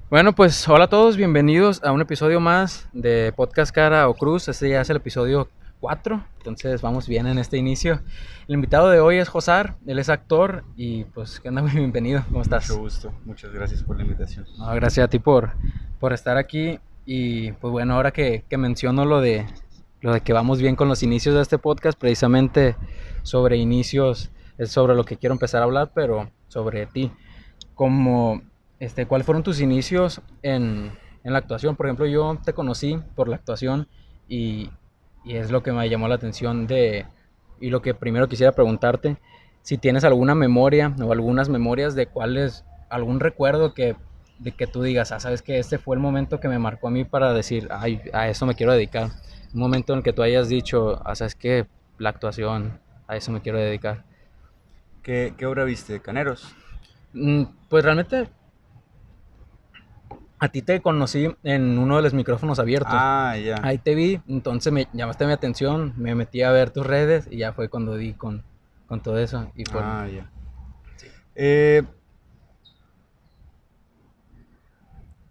Bueno, pues hola a todos, bienvenidos a un episodio más de Podcast Cara o Cruz. Este ya es el episodio 4, entonces vamos bien en este inicio. El invitado de hoy es Josar, él es actor y pues, ¿qué onda? Muy bienvenido, ¿cómo Mucho estás? gusto, muchas gracias por la invitación. No, gracias a ti por estar aquí y pues bueno, ahora que menciono lo de que vamos bien con los inicios de este podcast, precisamente sobre inicios es sobre lo que quiero empezar a hablar, pero sobre ti. Como, ¿cuáles fueron tus inicios en la actuación? Por ejemplo, yo te conocí por la actuación y, y es lo que me llamó la atención y lo que primero quisiera preguntarte, si tienes alguna memoria o algunas memorias de algún recuerdo de que tú digas, sabes que este fue el momento que me marcó a mí para decir, ay, a eso me quiero dedicar. Un momento en el que tú hayas dicho, sabes que la actuación, a eso me quiero dedicar. ¿Qué obra viste? ¿Caneros? Pues realmente a ti te conocí en uno de los micrófonos abiertos. Ah, ya. Ahí te vi, entonces me llamaste mi atención, me metí a ver tus redes y ya fue cuando di con todo eso. Y pues, Ah, ya. sí. Eh,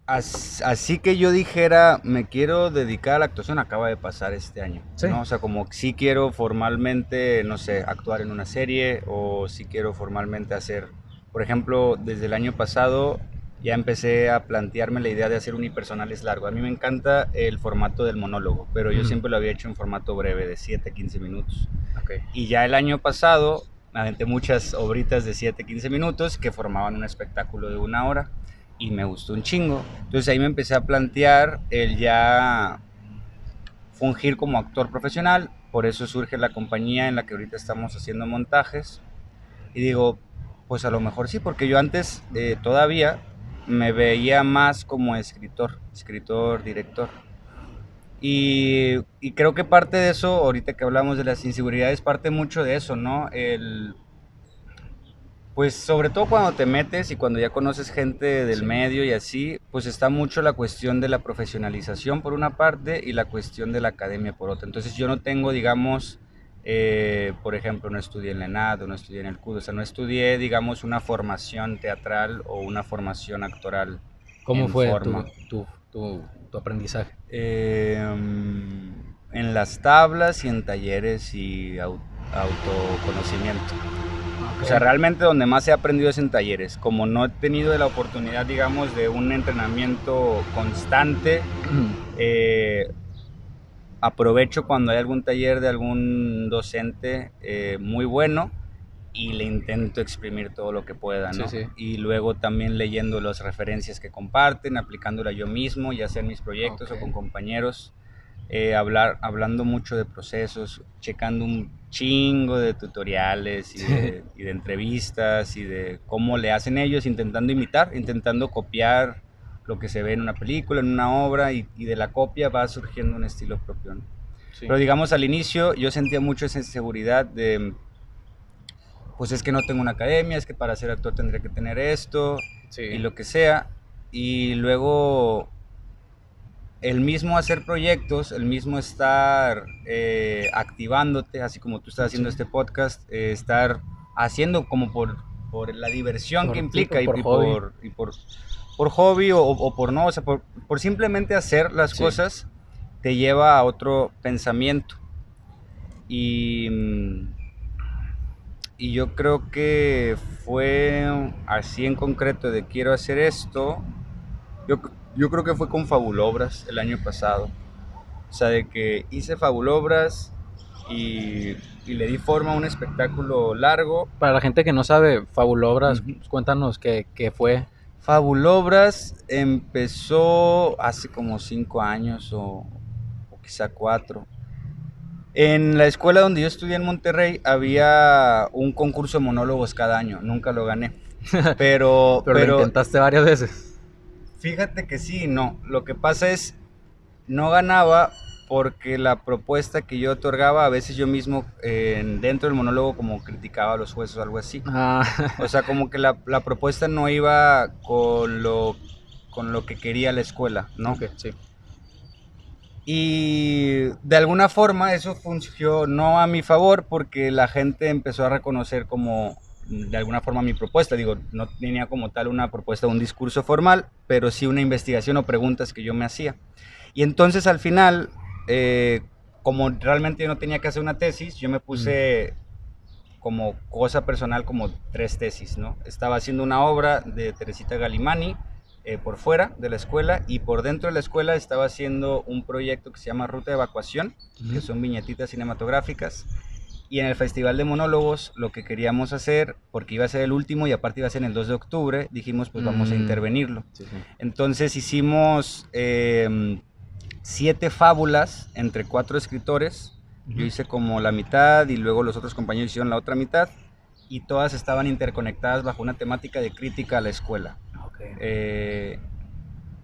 Así que yo dijera, me quiero dedicar a la actuación, acaba de pasar este año, Sí. ¿no? O sea, como si quiero formalmente, no sé, actuar en una serie o si quiero formalmente hacer, por ejemplo, desde el año pasado ya empecé a plantearme la idea de hacer unipersonales largos. A mí me encanta el formato del monólogo, pero yo Ujú. siempre lo había hecho en formato breve, de 7 a 15 minutos. Ok. Y ya el año pasado me aventé muchas obritas de 7 15 minutos que formaban un espectáculo de una hora y me gustó un chingo. Entonces ahí me empecé a plantear el ya fungir como actor profesional, por eso surge la compañía en la que ahorita estamos haciendo montajes. Y digo, pues a lo mejor sí, porque yo antes todavía me veía más como escritor, director. Y creo que parte de eso, ahorita que hablamos de las inseguridades, parte mucho de eso, ¿no? Pues sobre todo cuando te metes y cuando ya conoces gente del Sí. medio y así, pues está mucho la cuestión de la profesionalización por una parte y la cuestión de la academia por otra. Entonces yo no tengo, digamos, por ejemplo, no estudié en la ENAD o no estudié en el CUD, o sea, no estudié, digamos, una formación teatral o una formación actoral ¿Cómo en fue forma. tu aprendizaje? En las tablas y en talleres y autoconocimiento. Ok. O sea, realmente donde más he aprendido es en talleres. Como no he tenido la oportunidad, digamos, de un entrenamiento constante, eh, aprovecho cuando hay algún taller de algún docente muy bueno y le intento exprimir todo lo que pueda, Sí, ¿no? sí. Y luego también leyendo las referencias que comparten, aplicándola yo mismo, ya sea en mis proyectos Ok. o con compañeros, hablando mucho de procesos, checando un chingo de tutoriales Sí. y de entrevistas y de cómo le hacen ellos, intentando imitar, intentando copiar lo que se ve en una película, en una obra, y de la copia va surgiendo un estilo propio, ¿no? Sí. Pero digamos al inicio yo sentía mucho esa inseguridad de, pues es que no tengo una academia, es que para ser actor tendría que tener esto y Sí. lo que sea. Y luego el mismo hacer proyectos, el mismo estar activándote, así como tú estás haciendo Sí. este podcast, estar haciendo como por la diversión que Sí, implica pues por hobby. por hobby o por no, o sea, por simplemente hacer las Sí. cosas, te lleva a otro pensamiento. Y, y yo creo que fue así en concreto de quiero hacer esto. Yo, yo creo que fue con Fabulobras el año pasado. O sea, de que hice Fabulobras y le di forma a un espectáculo largo. Para la gente que no sabe, Fabulobras, Uh-huh. pues, cuéntanos qué fue. Fabulobras empezó hace como 5 años o quizá 4. En la escuela donde yo estudié en Monterrey había un concurso de monólogos cada año, nunca lo gané. Pero lo Pero intentaste varias veces. fíjate que sí, no. Lo que pasa es, no ganaba porque la propuesta que yo otorgaba, a veces yo mismo dentro del monólogo como criticaba a los jueces o algo así. O Ah, sea, como que la propuesta no iba con lo que quería la escuela, ¿no? ok, sí. Y de alguna forma eso funcionó a mi favor porque la gente empezó a reconocer como de alguna forma mi propuesta. Digo, no tenía como tal una propuesta, un discurso formal, pero sí una investigación o preguntas que yo me hacía. Y entonces al final, como realmente yo no tenía que hacer una tesis, yo me puse como cosa personal como 3 tesis, ¿no? Estaba haciendo una obra de Teresita Galimani por fuera de la escuela, y por dentro de la escuela estaba haciendo un proyecto que se llama Ruta de Evacuación, que son viñetitas cinematográficas. Y en el Festival de Monólogos lo que queríamos hacer, porque iba a ser el último y aparte iba a ser el 2 de octubre, dijimos pues vamos a intervenirlo. Sí. Entonces hicimos 7 fábulas entre 4 escritores. Yo hice como la mitad y luego los otros compañeros hicieron la otra mitad, y todas estaban interconectadas bajo una temática de crítica a la escuela. Okay.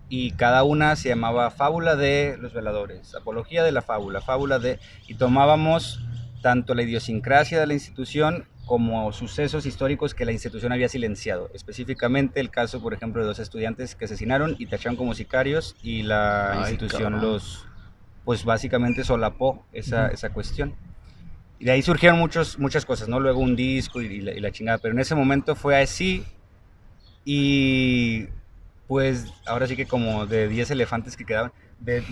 Y cada una se llamaba Fábula de los Veladores, Apología de la Fábula, Fábula de... Y tomábamos tanto la idiosincrasia de la institución como sucesos históricos que la institución había silenciado. Específicamente el caso, por ejemplo, de 2 estudiantes que asesinaron y tacharon como sicarios, y la institución los, pues básicamente solapó esa cuestión. Y de ahí surgieron muchas cosas, ¿no? Luego un disco y la chingada, pero en ese momento fue así. Y pues ahora sí que como de 10 elefantes que quedaban, de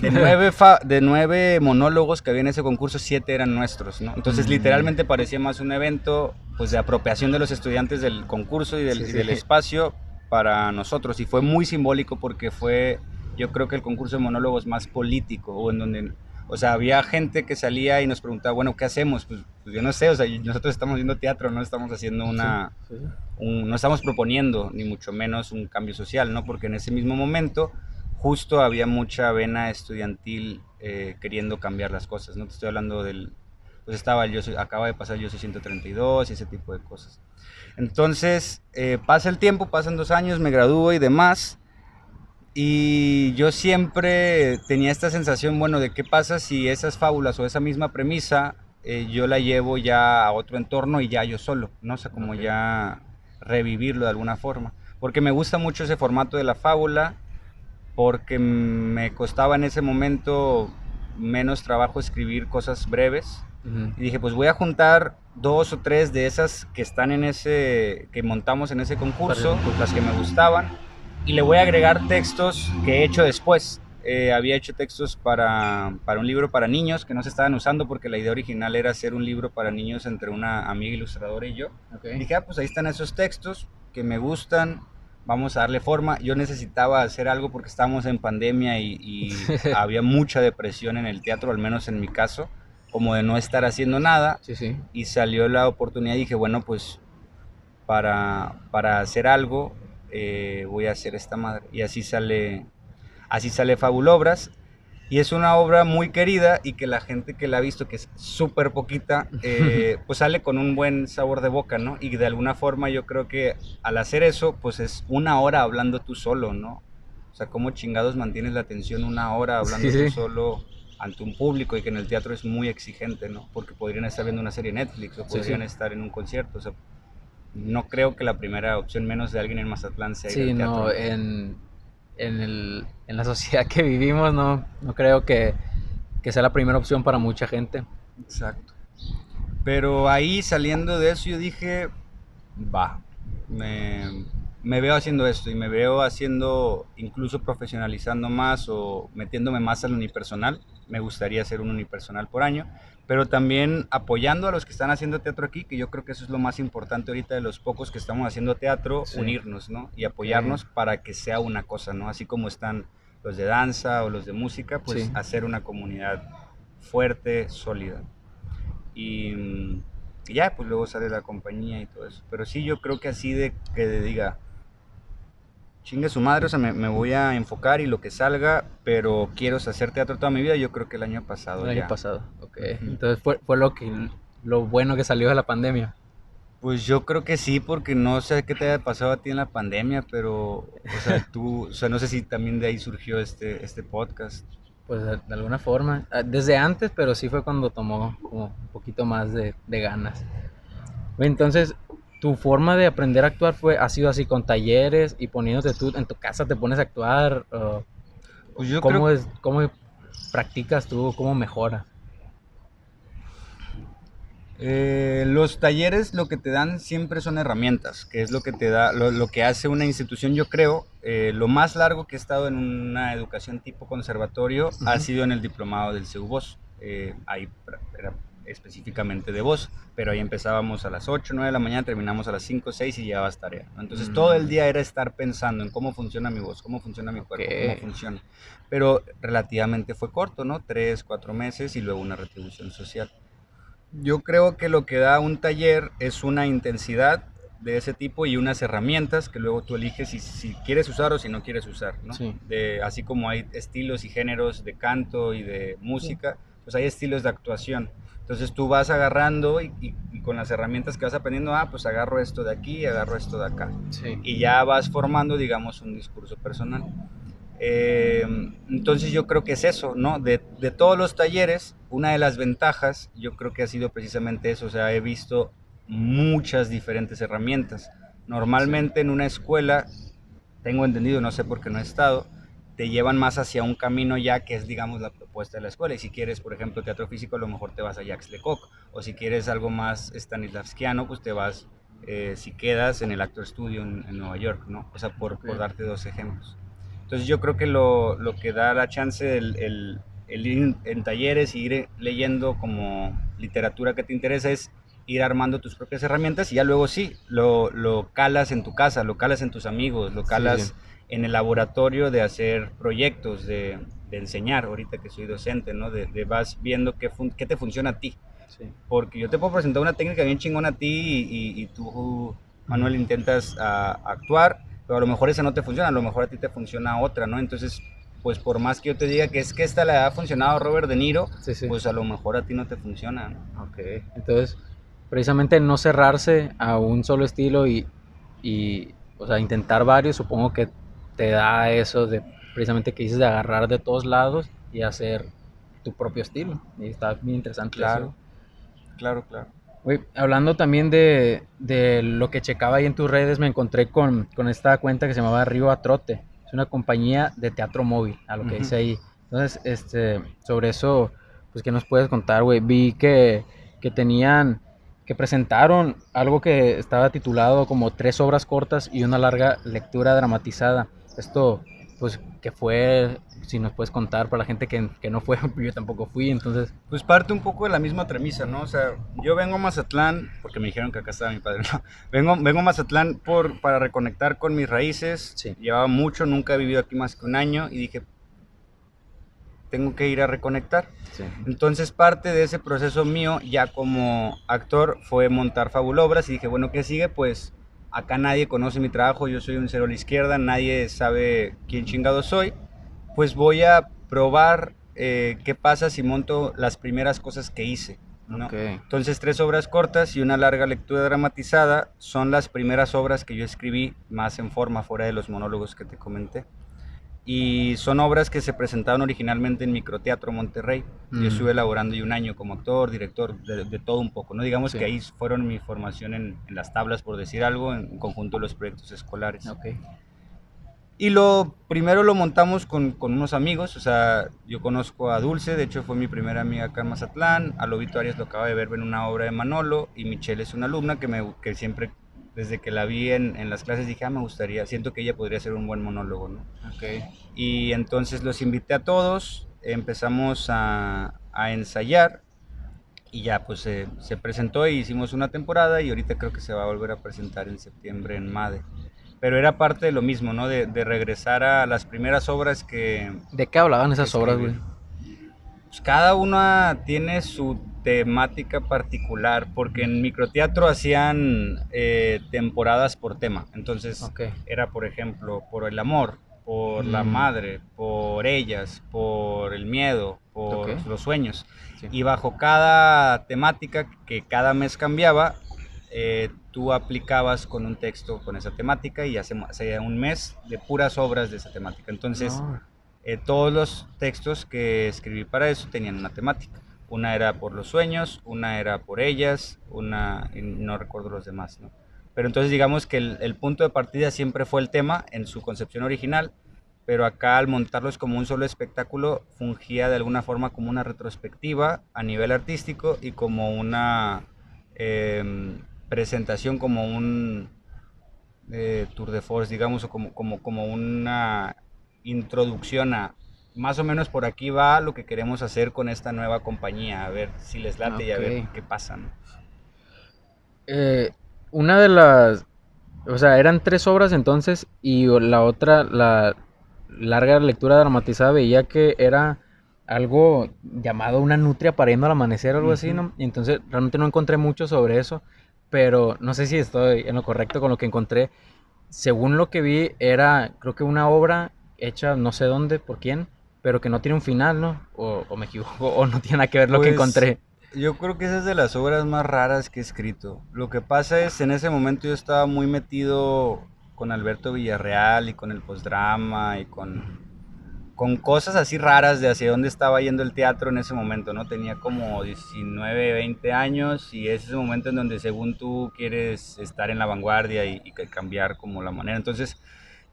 9 monólogos que había en ese concurso, 7 eran nuestros, ¿no? Entonces literalmente parecía más un evento pues de apropiación de los estudiantes del concurso y del espacio para nosotros, y fue muy simbólico porque fue, yo creo que el concurso de monólogos más político, o en donde, o sea, había gente que salía y nos preguntaba, bueno, ¿qué hacemos? Pues yo no sé, o sea, nosotros estamos haciendo teatro, no estamos haciendo no estamos proponiendo ni mucho menos un cambio social, ¿no? Porque en ese mismo momento justo había mucha vena estudiantil queriendo cambiar las cosas, ¿no? Te estoy hablando del, pues estaba acaba de pasar el Yo Soy 132 y ese tipo de cosas. Entonces pasa el tiempo, pasan 2 años, me gradúo y demás, y yo siempre tenía esta sensación, bueno, de qué pasa si esas fábulas o esa misma premisa yo la llevo ya a otro entorno y ya yo solo, ¿no? O sea, como ya revivirlo de alguna forma. Porque me gusta mucho ese formato de la fábula, porque me costaba en ese momento menos trabajo escribir cosas breves. Y dije, pues voy a juntar 2 o 3 de esas que están en ese, que montamos en ese concurso, las que me gustaban, y le voy a agregar textos que he hecho después. Había hecho textos para un libro para niños que no se estaban usando, porque la idea original era hacer un libro para niños entre una amiga ilustradora y yo. Okay. Y dije, pues ahí están esos textos que me gustan, vamos a darle forma. Yo necesitaba hacer algo porque estábamos en pandemia y había mucha depresión en el teatro, al menos en mi caso, como de no estar haciendo nada. Y salió la oportunidad y dije, bueno, pues para hacer algo voy a hacer esta madre. Y así sale Fabulobras, y es una obra muy querida y que la gente que la ha visto, que es súper poquita, pues sale con un buen sabor de boca, ¿no? Y de alguna forma yo creo que al hacer eso, pues es 1 hora hablando tú solo, ¿no? O sea, ¿cómo chingados mantienes la atención 1 hora hablando tú solo ante un público? Y que en el teatro es muy exigente, ¿no? Porque podrían estar viendo una serie Netflix o podrían estar en un concierto, o sea, no creo que la primera opción, menos de alguien en Mazatlán, sea ir al teatro. No, en la sociedad que vivimos no creo que sea la primera opción para mucha gente. Exacto. Pero ahí, saliendo de eso, yo dije, va, me veo haciendo esto, y me veo haciendo, incluso profesionalizando más o metiéndome más al unipersonal. Me gustaría hacer un unipersonal por año, pero también apoyando a los que están haciendo teatro aquí, que yo creo que eso es lo más importante ahorita de los pocos que estamos haciendo teatro, unirnos, ¿no? Y apoyarnos para que sea una cosa, ¿no? Así como están los de danza o los de música, pues hacer una comunidad fuerte, sólida. Y ya, pues luego sale la compañía y todo eso. Pero sí, yo creo que así de que diga, chingue su madre, o sea, me voy a enfocar y lo que salga, pero quiero hacer teatro toda mi vida, yo creo que el año pasado. El año pasado, ok. Entonces fue lo bueno que salió de la pandemia. Pues yo creo que sí, porque no sé qué te haya pasado a ti en la pandemia, pero, o sea, o sea, no sé si también de ahí surgió este podcast. Pues de alguna forma, desde antes, pero sí fue cuando tomó como un poquito más de ganas. Entonces, ¿tu forma de aprender a actuar ha sido así con talleres y poniéndote tú en tu casa, te pones a actuar? Pues yo ¿Cómo practicas tú? ¿Cómo mejoras? Los talleres lo que te dan siempre son herramientas, que es lo que te da, lo que hace una institución, yo creo. Lo más largo que he estado en una educación tipo conservatorio ha sido en el diplomado del CEUVOS. Ahí era específicamente de voz, pero ahí empezábamos a las 8, 9 de la mañana, terminamos a las 5, 6 y llevabas tarea, ¿no? Entonces todo el día era estar pensando en cómo funciona mi voz, cómo funciona mi cuerpo, cómo funciona. Pero relativamente fue corto, ¿no? 3, 4 meses y luego una retribución social. Yo creo que lo que da un taller es una intensidad de ese tipo y unas herramientas que luego tú eliges si quieres usar o si no quieres usar, ¿no? Sí. Así como hay estilos y géneros de canto y de música, pues hay estilos de actuación. Entonces tú vas agarrando y con las herramientas que vas aprendiendo, pues agarro esto de aquí, agarro esto de acá. Sí. Y ya vas formando, digamos, un discurso personal. Entonces yo creo que es eso, ¿no? De todos los talleres, una de las ventajas yo creo que ha sido precisamente eso, o sea, he visto muchas diferentes herramientas. Normalmente en una escuela, tengo entendido, no sé por qué no he estado, te llevan más hacia un camino ya que es, digamos, la propuesta de la escuela. Y si quieres, por ejemplo, teatro físico, a lo mejor te vas a Jacques Lecoq. O si quieres algo más stanislavskiano, pues te vas, si quedas en el Actor Studio en Nueva York, ¿no? O sea, por darte dos ejemplos. Entonces yo creo que lo que da la chance el ir en talleres y ir leyendo como literatura que te interesa es ir armando tus propias herramientas y ya luego sí, lo calas en tu casa, lo calas en tus amigos, lo calas en el laboratorio de hacer proyectos, de enseñar, ahorita que soy docente, ¿no? De vas viendo qué te funciona a ti. Sí. Porque yo te puedo presentar una técnica bien chingona a ti y tú, Manuel, intentas actuar, pero a lo mejor esa no te funciona, a lo mejor a ti te funciona otra, ¿no? Entonces, pues por más que yo te diga que es que esta le ha funcionado a Robert De Niro, pues a lo mejor a ti no te funciona, ¿no? Ok, entonces precisamente no cerrarse a un solo estilo y o sea, intentar varios, supongo que te da eso de precisamente que dices de agarrar de todos lados y hacer tu propio estilo. Y está bien interesante. Claro, eso. claro, claro. Oye, hablando también de lo que checaba ahí en tus redes, me encontré con esta cuenta que se llamaba Río a Trote. Es una compañía de teatro móvil, a lo que dice ahí. Entonces, sobre eso, pues, ¿qué nos puedes contar, güey? Vi que presentaron algo que estaba titulado como 3 obras cortas y una larga lectura dramatizada. Esto, pues, ¿qué fue? Si nos puedes contar para la gente que no fue, yo tampoco fui, entonces... Pues parte un poco de la misma premisa, ¿no? O sea, yo vengo a Mazatlán, porque me dijeron que acá estaba mi padre, ¿no? Vengo a Mazatlán para reconectar con mis raíces. Sí. Llevaba mucho, nunca he vivido aquí más que un año y dije, tengo que ir a reconectar. Sí. Entonces parte de ese proceso mío ya como actor fue montar Fabulobras y dije, bueno, ¿qué sigue? Pues acá nadie conoce mi trabajo, yo soy un cero a la izquierda, nadie sabe quién chingado soy, pues voy a probar qué pasa si monto las primeras cosas que hice, ¿no? Okay. Entonces 3 obras cortas y una larga lectura dramatizada son las primeras obras que yo escribí más en forma, fuera de los monólogos que te comenté. Y son obras que se presentaron originalmente en Microteatro Monterrey. Yo estuve elaborando un año como actor, director, de todo un poco, ¿no? Digamos que ahí fueron mi formación en las tablas, por decir algo, en conjunto de los proyectos escolares. Okay. Y primero lo montamos con unos amigos, o sea, yo conozco a Dulce, de hecho fue mi primera amiga acá en Mazatlán, a Lobito Arias lo acaba de ver en una obra de Manolo, y Michelle es una alumna que siempre, desde que la vi en las clases dije, me gustaría, siento que ella podría ser un buen monólogo, ¿no? Okay. Y entonces los invité a todos, empezamos a ensayar, y ya pues se presentó y hicimos una temporada, y ahorita creo que se va a volver a presentar en septiembre en MADE. Pero era parte de lo mismo, ¿no? De regresar a las primeras obras que... ¿De qué hablaban esas obras, güey? Pues cada una tiene su temática particular, porque en microteatro hacían temporadas por tema. Entonces era, por ejemplo, por el amor, por la madre, por ellas, por el miedo, por los sueños. Sí. Y bajo cada temática, que cada mes cambiaba, tú aplicabas con un texto con esa temática y hacía un mes de puras obras de esa temática. Entonces, todos los textos que escribí para eso tenían una temática. Una era por los sueños, una era por ellas, y no recuerdo los demás, ¿no? Pero entonces digamos que el punto de partida siempre fue el tema en su concepción original, pero acá al montarlos como un solo espectáculo fungía de alguna forma como una retrospectiva a nivel artístico y como una presentación como un tour de force, digamos, o como una introducción a más o menos por aquí va lo que queremos hacer con esta nueva compañía, a ver si les late y a ver Ok. qué pasa, ¿no? Eh, una de las, o sea, eran 3 obras entonces y la otra, la larga lectura dramatizada, veía que era algo llamado una nutria pariendo al amanecer o algo así, Ujú. ¿no? Y entonces realmente no encontré mucho sobre eso, pero no sé si estoy en lo correcto con lo que encontré. Según lo que vi, era creo que una obra hecha no sé dónde, por quién, pero que no tiene un final, ¿no? O me equivoco, o no tiene nada que ver lo que Pues encontré. yo creo que esa es de las obras más raras que he escrito. Lo que pasa es, en ese momento yo estaba muy metido con Alberto Villarreal y con el postdrama y con cosas así raras de hacia dónde estaba yendo el teatro en ese momento, ¿no? Tenía como 19, 20 años y es ese momento en donde según tú quieres estar en la vanguardia y cambiar como la manera. Entonces,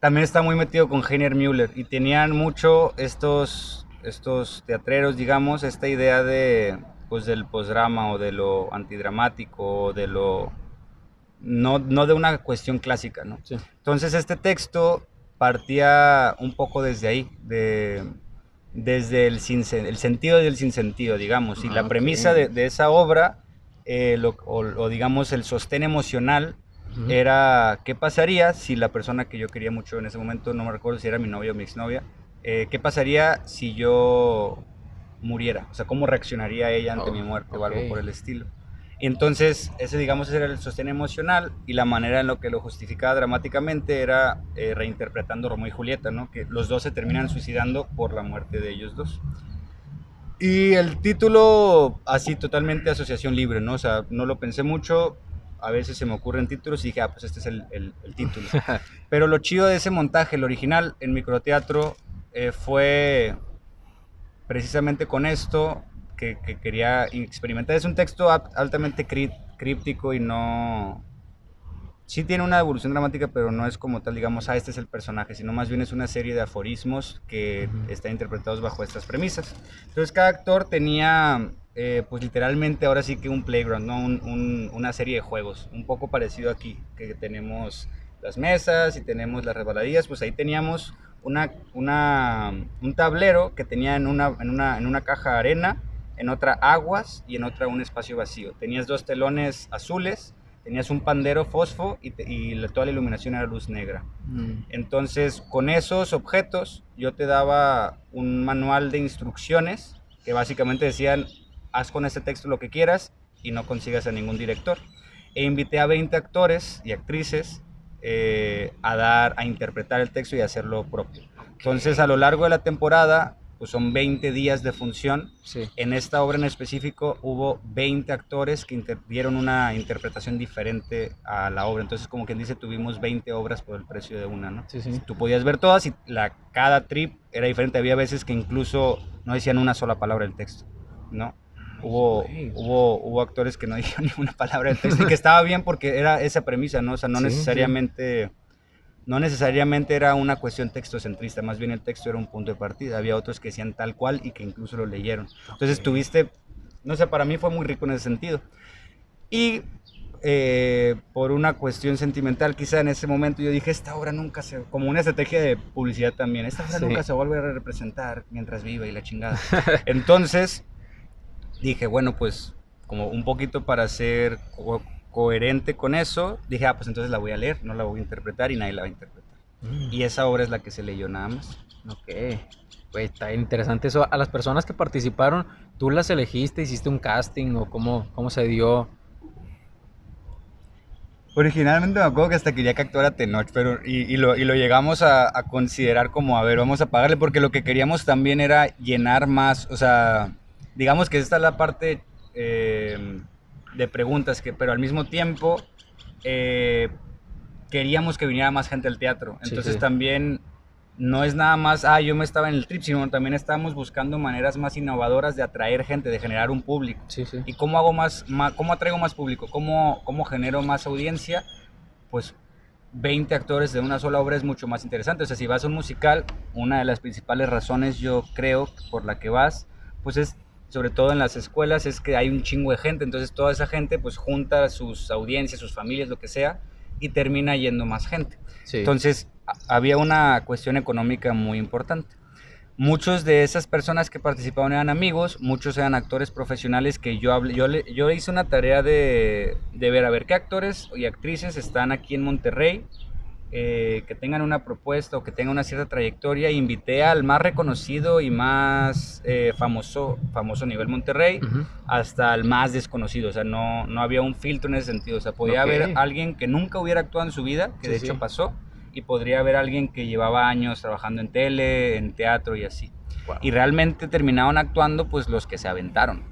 también está muy metido con Heiner Müller y tenían mucho estos teatreros, digamos, esta idea de, pues, del postdrama o de lo antidramático o de lo no de una cuestión clásica, ¿no? Sí. Entonces este texto partía un poco desde ahí, desde el sentido del sinsentido, digamos, y Ah, la ok. premisa de esa obra, o digamos el sostén emocional, Ujú. era qué pasaría si la persona que yo quería mucho en ese momento, no me recuerdo si era mi novia o mi exnovia, qué pasaría si yo muriera, o sea, cómo reaccionaría ella ante Oh, mi muerte o ok. algo por el estilo. Entonces, ese digamos ese era el sostén emocional y la manera en lo que lo justificaba dramáticamente era reinterpretando Romeo y Julieta, ¿no? Que los dos se terminan suicidando por la muerte de ellos dos. Y el título, así totalmente asociación libre, ¿no? O sea, no lo pensé mucho, a veces se me ocurren títulos y dije, ah, pues este es el título. Pero lo chido de ese montaje, el original, en microteatro, fue precisamente con esto que quería experimentar. Es un texto altamente críptico y no... Sí tiene una evolución dramática, pero no es como tal, digamos, ah, este es el personaje, sino más bien es una serie de aforismos que Ujú. están interpretados bajo estas premisas. Entonces cada actor tenía, pues literalmente ahora sí que un playground, ¿no? Una serie de juegos, un poco parecido aquí, que tenemos las mesas y tenemos las resbaladillas, pues ahí teníamos un tablero que tenía en una caja arena, en otra aguas y en otra un espacio vacío. Tenías dos telones azules, tenías un pandero fosfo toda la iluminación era luz negra. Mm. Entonces, con esos objetos, yo te daba un manual de instrucciones que básicamente decían, haz con este texto lo que quieras y no consigas a ningún director. E invité a 20 actores y actrices a interpretar el texto y hacerlo propio. Entonces, a Ok. lo largo de la temporada, pues son 20 días de función. Sí. En esta obra en específico hubo 20 actores que dieron una interpretación diferente a la obra. Entonces, como quien dice, tuvimos 20 obras por el precio de una, ¿no? Sí, sí. Tú podías ver todas y cada trip era diferente. Había veces que incluso no decían una sola palabra del texto, ¿no? Ay, Hubo, güey. hubo actores que no dijeron ni una palabra del texto y que estaba bien porque era esa premisa, ¿no? O sea, Sí, sí. no necesariamente era una cuestión textocentrista, más bien el texto era un punto de partida. Había otros que decían tal cual y que incluso lo leyeron. Ok. Entonces tuviste, no sé, para mí fue muy rico en ese sentido. Y por una cuestión sentimental, quizá en ese momento yo dije, esta obra nunca se, como una estrategia de publicidad también, esta obra Sí. nunca se va a volver a representar mientras viva y la chingada. Entonces dije, bueno, pues como un poquito para ser coherente con eso, dije, ah, pues entonces la voy a leer, no la voy a interpretar y nadie la va a interpretar. Mm. Y esa obra es la que se leyó nada más. Ok. Güey, está interesante eso. A las personas que participaron, ¿tú las elegiste, hiciste un casting o cómo se dio? Originalmente me acuerdo que hasta quería que actuara Tenoch, pero y lo llegamos a considerar como, a ver, vamos a pagarle, porque lo que queríamos también era llenar más, o sea, digamos que esta es la parte de preguntas, pero al mismo tiempo eh, queríamos que viniera más gente al teatro. Sí, Entonces sí. también no es nada más, ah, yo me estaba en el trip, sino también estábamos buscando maneras más innovadoras de atraer gente, de generar un público. Sí, sí. ¿Y cómo hago cómo atraigo más público? ¿Cómo genero más audiencia? Pues 20 actores de una sola obra es mucho más interesante. O sea, si vas a un musical, una de las principales razones yo creo por la que vas, pues es sobre todo en las escuelas, es que hay un chingo de gente, entonces toda esa gente pues junta sus audiencias, sus familias, lo que sea, y termina yendo más gente. Sí. Entonces había una cuestión económica muy importante. Muchos de esas personas que participaban eran amigos, muchos eran actores profesionales que yo hice una tarea de ver a ver qué actores y actrices están aquí en Monterrey, que tengan una propuesta o que tengan una cierta trayectoria. Invité al más reconocido y más famoso a nivel Monterrey, hasta el más desconocido, o sea, no había un filtro en ese sentido, o sea, podía haber alguien que nunca hubiera actuado en su vida, que de hecho pasó, y podría haber alguien que llevaba años trabajando en tele, en teatro y así. Wow. Y realmente terminaron actuando pues los que se aventaron,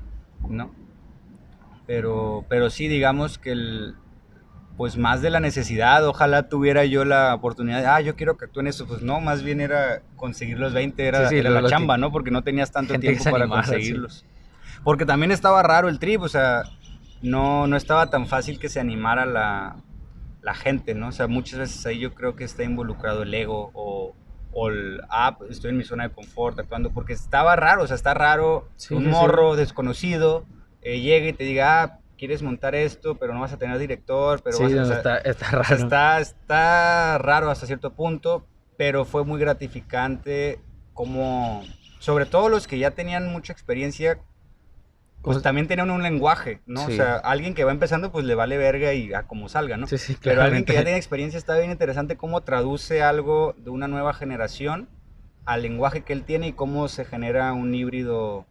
¿no? Pero sí, digamos que pues más de la necesidad, ojalá tuviera yo la oportunidad de, yo quiero que actúen eso, pues no, más bien era conseguir los 20, era la chamba, ¿no? Porque no tenías tanto tiempo para conseguirlos. Sí. Porque también estaba raro el trip, o sea, no estaba tan fácil que se animara la gente, ¿no? O sea, muchas veces ahí yo creo que está involucrado el ego o el, estoy en mi zona de confort actuando, porque estaba raro, o sea, está raro, un morro desconocido llegue y te diga, quieres montar esto, pero no vas a tener director, pero vas a, o sea, está raro. Está raro hasta cierto punto, pero fue muy gratificante como, sobre todo los que ya tenían mucha experiencia, pues también tenían un lenguaje, ¿no? Sí. O sea, alguien que va empezando, pues le vale verga y a como salga, ¿no? Sí, pero alguien que ya tiene experiencia está bien interesante cómo traduce algo de una nueva generación al lenguaje que él tiene y cómo se genera un híbrido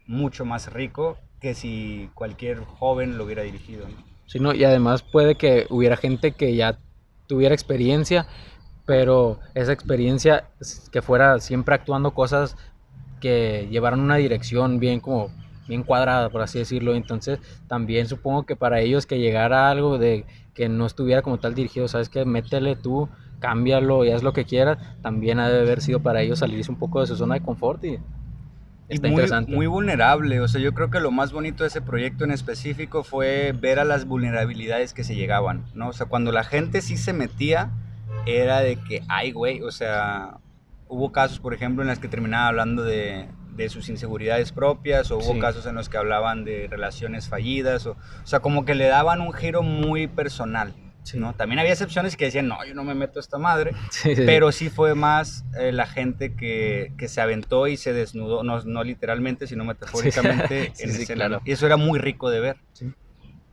mucho más rico que si cualquier joven lo hubiera dirigido, ¿no? Sí, no, y además puede que hubiera gente que ya tuviera experiencia, pero esa experiencia que fuera siempre actuando cosas que llevaran una dirección bien cuadrada, por así decirlo. Entonces también supongo que para ellos que llegara algo de que no estuviera como tal dirigido, sabes que métele tú, cámbialo y haz lo que quieras, también ha de haber sido para ellos salirse un poco de su zona de confort y está interesante. Muy vulnerable, o sea, yo creo que lo más bonito de ese proyecto en específico fue ver a las vulnerabilidades que se llegaban, ¿no? O sea, cuando la gente sí se metía, era de que, ay, güey, o sea, hubo casos, por ejemplo, en las que terminaba hablando de sus inseguridades propias, o hubo casos en los que hablaban de relaciones fallidas, o sea, como que le daban un giro muy personal, ¿no? También había excepciones que decían, no, yo no me meto a esta madre, pero sí fue más la gente que se aventó y se desnudó, no literalmente, sino metafóricamente en escena. Claro. Y eso era muy rico de ver,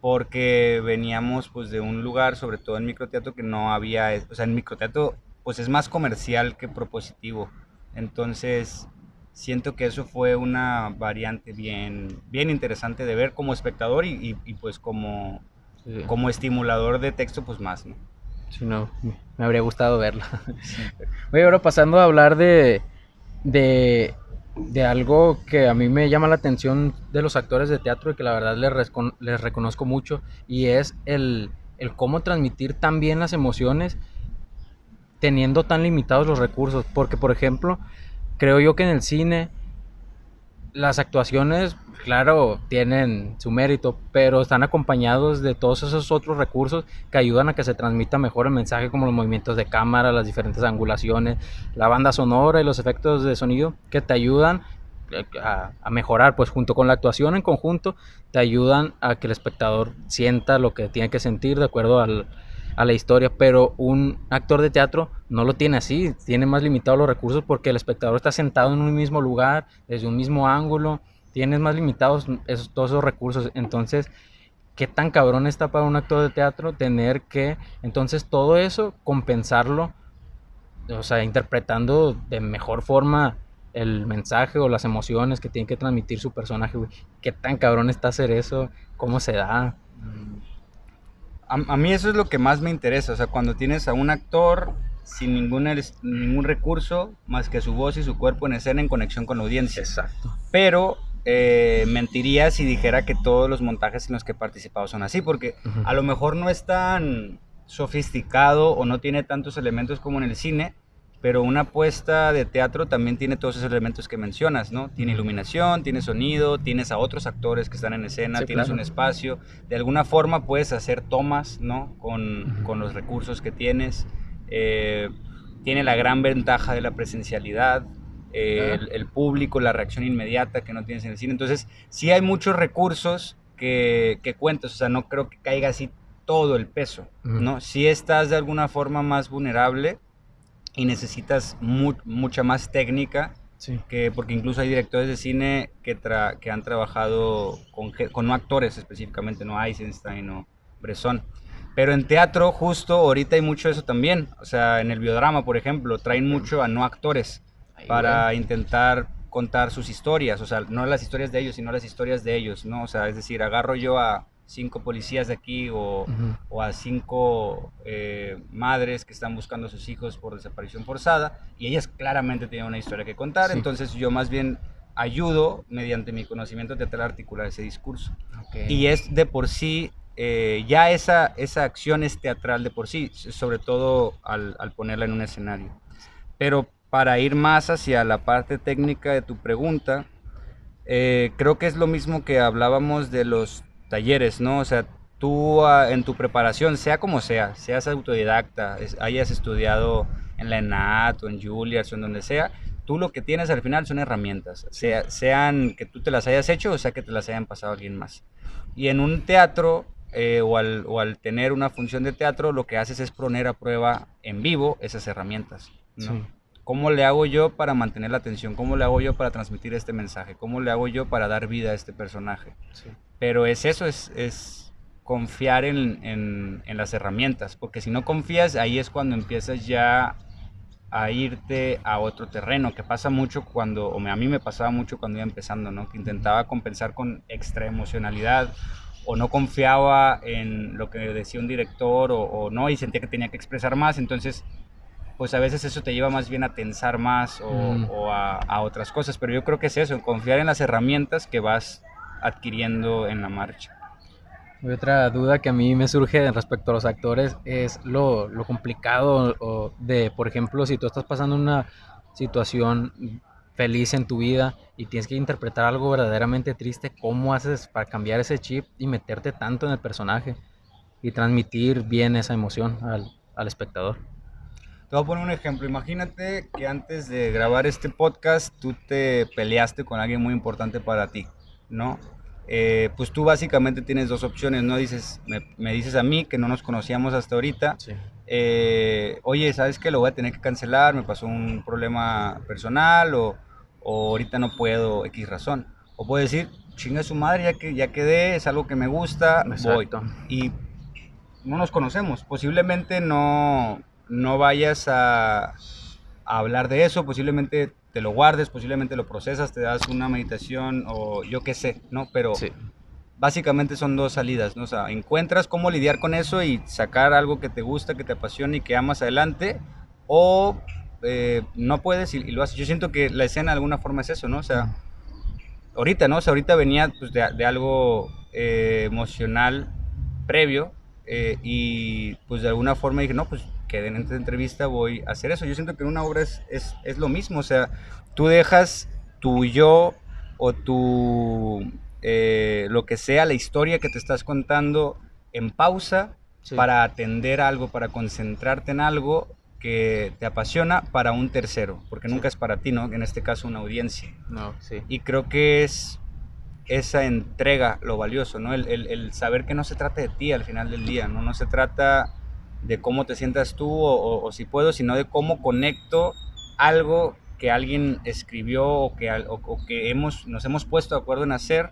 porque veníamos pues de un lugar, sobre todo en microteatro, que no había, o sea, en microteatro pues es más comercial que propositivo, entonces siento que eso fue una variante bien interesante de ver como espectador y pues como estimulador de texto, pues más, ¿no? Sí, no, me habría gustado verla. Oye, ahora pasando a hablar de algo que a mí me llama la atención de los actores de teatro y que la verdad les reconozco mucho, y es el cómo transmitir tan bien las emociones teniendo tan limitados los recursos. Porque, por ejemplo, creo yo que en el cine las actuaciones, claro, tienen su mérito, pero están acompañados de todos esos otros recursos que ayudan a que se transmita mejor el mensaje, como los movimientos de cámara, las diferentes angulaciones, la banda sonora y los efectos de sonido que te ayudan a mejorar, pues junto con la actuación en conjunto, te ayudan a que el espectador sienta lo que tiene que sentir de acuerdo a la historia. Pero un actor de teatro no lo tiene así, tiene más limitados los recursos porque el espectador está sentado en un mismo lugar, desde un mismo ángulo, tienes más limitados todos esos recursos. Entonces, ¿qué tan cabrón está para un actor de teatro tener que, entonces, todo eso compensarlo, o sea, interpretando de mejor forma el mensaje o las emociones que tiene que transmitir su personaje, güey? ¿Qué tan cabrón está hacer eso? ¿Cómo se da? A mí eso es lo que más me interesa, o sea, cuando tienes a un actor sin ningún recurso más que su voz y su cuerpo en escena en conexión con la audiencia. Exacto. Pero mentiría si dijera que todos los montajes en los que he participado son así, porque a lo mejor no es tan sofisticado o no tiene tantos elementos como en el cine, pero una puesta de teatro también tiene todos esos elementos que mencionas, ¿no? Tiene iluminación, tiene sonido, tienes a otros actores que están en escena, tienes un espacio, de alguna forma puedes hacer tomas, ¿no? Con los recursos que tienes, tiene la gran ventaja de la presencialidad, el público, la reacción inmediata que no tienes en el cine. Entonces, sí hay muchos recursos que cuentas, o sea, no creo que caiga así todo el peso, ¿no? Si estás de alguna forma más vulnerable y necesitas mucha más técnica, Sí. porque incluso hay directores de cine que han trabajado con no actores específicamente, no Eisenstein o Bresson. Pero en teatro justo ahorita hay mucho eso también, o sea, en el biodrama, por ejemplo, traen mucho a no actores para intentar contar sus historias, o sea, no las historias de ellos, sino las historias de ellos, ¿no? O sea, es decir, agarro yo a 5 policías de aquí o a 5 madres que están buscando a sus hijos por desaparición forzada y ellas claramente tienen una historia que contar, Sí. entonces yo más bien ayudo mediante mi conocimiento teatral a articular ese discurso. Okay. Y es de por sí, ya esa acción es teatral de por sí, sobre todo al ponerla en un escenario. Pero para ir más hacia la parte técnica de tu pregunta, creo que es lo mismo que hablábamos de los talleres, ¿no? O sea, tú en tu preparación, sea como sea, seas autodidacta, hayas estudiado en la ENAD o en Juilliard o en donde sea, tú lo que tienes al final son herramientas, sean que tú te las hayas hecho o sea que te las hayan pasado a alguien más. Y en un teatro o al tener una función de teatro, lo que haces es poner a prueba en vivo esas herramientas, ¿no? Sí. ¿Cómo le hago yo para mantener la atención? ¿Cómo le hago yo para transmitir este mensaje? ¿Cómo le hago yo para dar vida a este personaje? Sí. Pero es eso, es confiar en las herramientas, porque si no confías, ahí es cuando empiezas ya a irte a otro terreno, que pasa mucho cuando, o a mí me pasaba mucho cuando iba empezando, ¿no? Que intentaba compensar con extra emocionalidad, o no confiaba en lo que decía un director, o no, y sentía que tenía que expresar más, entonces pues a veces eso te lleva más bien a tensar más o a otras cosas, pero yo creo que es eso, confiar en las herramientas que vas adquiriendo en la marcha. Y otra duda que a mí me surge respecto a los actores es lo complicado de, por ejemplo, si tú estás pasando una situación feliz en tu vida y tienes que interpretar algo verdaderamente triste, ¿cómo haces para cambiar ese chip y meterte tanto en el personaje y transmitir bien esa emoción al espectador? Te voy a poner un ejemplo. Imagínate que antes de grabar este podcast tú te peleaste con alguien muy importante para ti, ¿no? Pues tú básicamente tienes dos opciones, ¿no? Me dices a mí que no nos conocíamos hasta ahorita. Sí. Oye, ¿sabes qué? Lo voy a tener que cancelar, me pasó un problema personal o ahorita no puedo, X razón. O puedo decir, chinga su madre, ya quedé, es algo que me gusta, Exacto. voy. Y no nos conocemos, posiblemente no vayas a hablar de eso, posiblemente te lo guardes, posiblemente lo procesas, te das una meditación o yo qué sé, ¿no? Pero Sí. básicamente son dos salidas, ¿no? O sea, encuentras cómo lidiar con eso y sacar algo que te gusta, que te apasiona y que amas adelante, o no puedes y lo haces. Yo siento que la escena de alguna forma es eso, ¿no? O sea, ahorita, ¿no? O sea, ahorita venía pues, de algo emocional previo y pues de alguna forma dije, no, pues que en esta entrevista voy a hacer eso. Yo siento que en una obra es lo mismo, o sea, tú dejas tu yo o lo que sea, la historia que te estás contando en pausa Sí. para atender algo, para concentrarte en algo que te apasiona para un tercero, porque nunca es para ti, ¿no? En este caso una audiencia. No, sí. Y creo que es esa entrega lo valioso, ¿no? El saber que no se trata de ti al final del día, ¿no? No se trata de cómo te sientas tú o si puedo, sino de cómo conecto algo que alguien escribió o que nos hemos puesto de acuerdo en hacer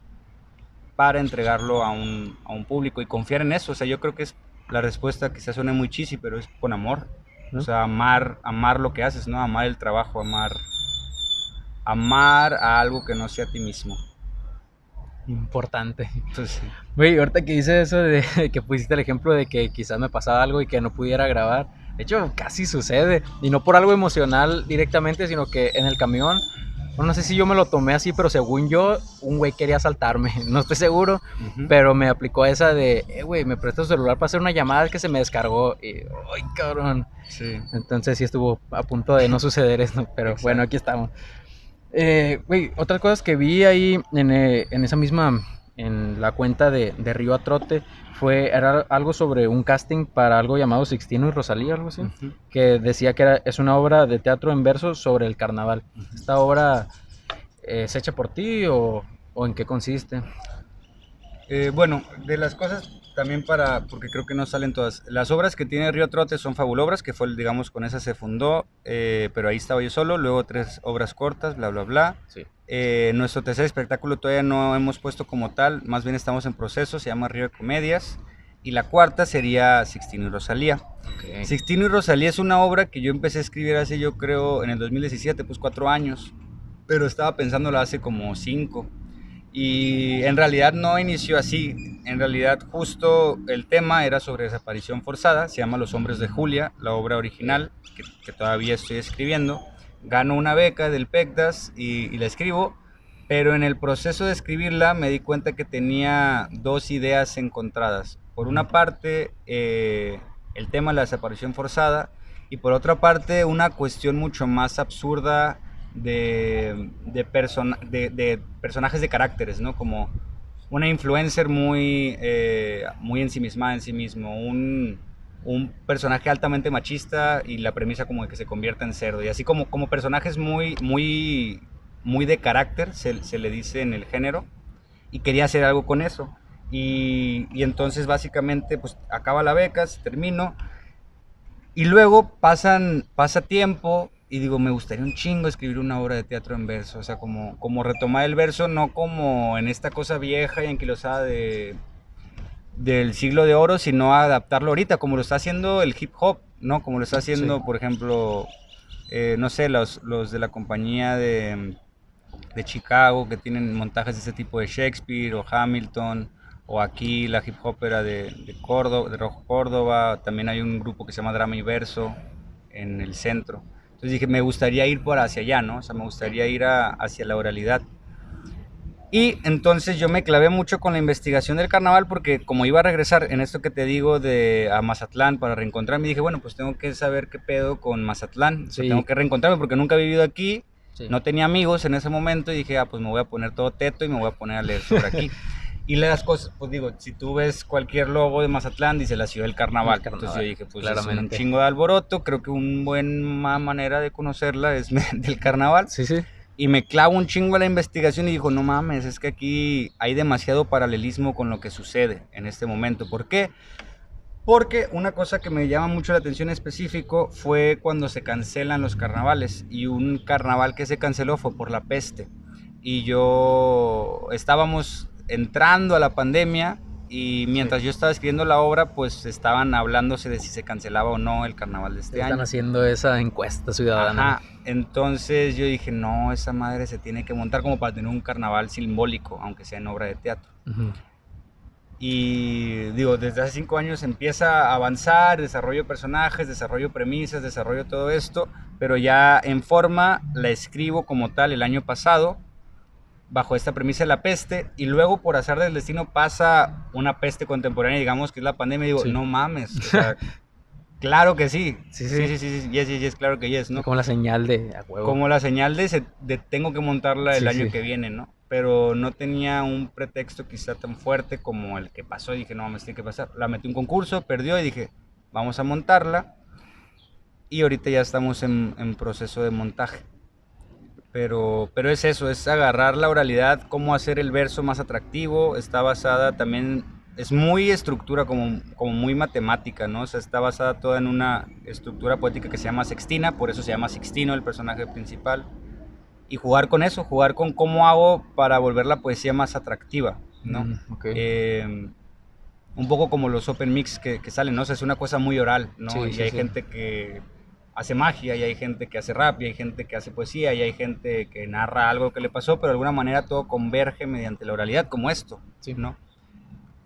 para entregarlo a un público y confiar en eso. O sea, yo creo que es la respuesta, quizás suene muy cheesy, pero es con amor. O sea, amar lo que haces, ¿no? Amar el trabajo, amar a algo que no sea a ti mismo. Importante. Pues sí. Güey, ahorita que hice eso de que pusiste el ejemplo de que quizás me pasaba algo y que no pudiera grabar, de hecho casi sucede, y no por algo emocional directamente, sino que en el camión, no sé si yo me lo tomé así, pero según yo, un güey quería asaltarme, no estoy seguro, pero me aplicó esa de, güey, me prestas tu celular para hacer una llamada que se me descargó, y, ay, cabrón. Sí. Entonces sí estuvo a punto de no suceder eso, pero Exacto. bueno, aquí estamos. Güey, otras cosas que vi ahí en esa misma en la cuenta de Río a Trote, era algo sobre un casting para algo llamado Sixtino y Rosalía, algo así, que decía que es una obra de teatro en verso sobre el carnaval. ¿Esta obra es hecha por ti o en qué consiste? Bueno, de las cosas también porque creo que no salen todas. Las obras que tiene Río Trote son Fabulobras, que fue, digamos, con esa se fundó, pero ahí estaba yo solo, luego 3 obras cortas, bla, bla, bla. Sí. Nuestro tercer espectáculo todavía no hemos puesto como tal, más bien estamos en proceso, se llama Río de Comedias, y la cuarta sería Sixtino y Rosalía. Okay. Sixtino y Rosalía es una obra que yo empecé a escribir hace, yo creo, en el 2017, pues 4 años, pero estaba pensándola hace como 5. Y en realidad no inició así, en realidad justo el tema era sobre desaparición forzada, se llama Los Hombres de Julia, la obra original que todavía estoy escribiendo. Gano una beca del PECDAS y la escribo, pero en el proceso de escribirla me di cuenta que tenía 2 ideas encontradas. Por una parte, el tema de la desaparición forzada, y por otra parte, una cuestión mucho más absurda de personajes de caracteres, ¿no? Como una influencer muy ensimismada en sí mismo, un personaje altamente machista y la premisa como de que se convierta en cerdo, y así como personajes muy de carácter, se le dice en el género, y quería hacer algo con eso. Y entonces básicamente pues acaba la beca, se terminó, y luego pasa tiempo y digo, me gustaría un chingo escribir una obra de teatro en verso, o sea, como retomar el verso, no como en esta cosa vieja y anquilosada del siglo de oro, sino adaptarlo ahorita, como lo está haciendo el hip hop, ¿no? Como lo está haciendo, sí, por ejemplo, no sé, los de la compañía de Chicago, que tienen montajes de ese tipo de Shakespeare o Hamilton, o aquí la hip hopera de Córdoba, de Rojo Córdoba. También hay un grupo que se llama Drama y Verso en el centro. Entonces dije, me gustaría ir por hacia allá, ¿no? O sea, me gustaría ir hacia la oralidad. Y entonces yo me clavé mucho con la investigación del carnaval, porque como iba a regresar en esto que te digo a Mazatlán para reencontrarme, dije, bueno, pues tengo que saber qué pedo con Mazatlán. Sí. O sea, tengo que reencontrarme porque nunca he vivido aquí. Sí. No tenía amigos en ese momento y dije, pues me voy a poner todo teto y me voy a poner a leer sobre aquí. Y las cosas, pues digo, si tú ves cualquier logo de Mazatlán, dice la ciudad del carnaval. Entonces yo dije, pues es un chingo de alboroto, creo que una buena manera de conocerla es del carnaval. Sí, sí. Y me clavo un chingo a la investigación y digo, no mames, es que aquí hay demasiado paralelismo con lo que sucede en este momento. ¿Por qué? Porque una cosa que me llama mucho la atención en específico fue cuando se cancelan los carnavales, y un carnaval que se canceló fue por la peste. Y estábamos entrando a la pandemia, y mientras yo estaba escribiendo la obra, pues estaban hablándose de si se cancelaba o no el carnaval de este año. Están haciendo esa encuesta ciudadana. Ajá, entonces yo dije, no, esa madre se tiene que montar como para tener un carnaval simbólico, aunque sea en obra de teatro. Y digo, desde hace 5 años empieza a avanzar, desarrollo personajes, desarrollo premisas, desarrollo todo esto, pero ya en forma la escribo como tal el año pasado, bajo esta premisa de la peste, y luego por azar del destino pasa una peste contemporánea, digamos que es la pandemia, y digo, sí, no mames, o sea, claro que sí. Sí, yes, claro que yes, ¿no? Como la señal de a huevo. Como la señal de tengo que montarla el año que viene, ¿no? Pero no tenía un pretexto quizá tan fuerte como el que pasó, y dije, no mames, tiene que pasar. La metí en un concurso, perdió, y dije, vamos a montarla, y ahorita ya estamos en proceso de montaje. Pero es eso, es agarrar la oralidad, cómo hacer el verso más atractivo. Está basada también, es muy estructura, como muy matemática, ¿no? O sea, está basada toda en una estructura poética que se llama sextina, por eso se llama Sixtino, el personaje principal. Y jugar con eso, jugar con cómo hago para volver la poesía más atractiva, ¿no? Okay. Un poco como los open mix que salen, ¿no? O sea, es una cosa muy oral, ¿no? Sí, y hay gente que hace magia, y hay gente que hace rap, y hay gente que hace poesía, y hay gente que narra algo que le pasó, pero de alguna manera todo converge mediante la oralidad, como esto, sí, ¿no?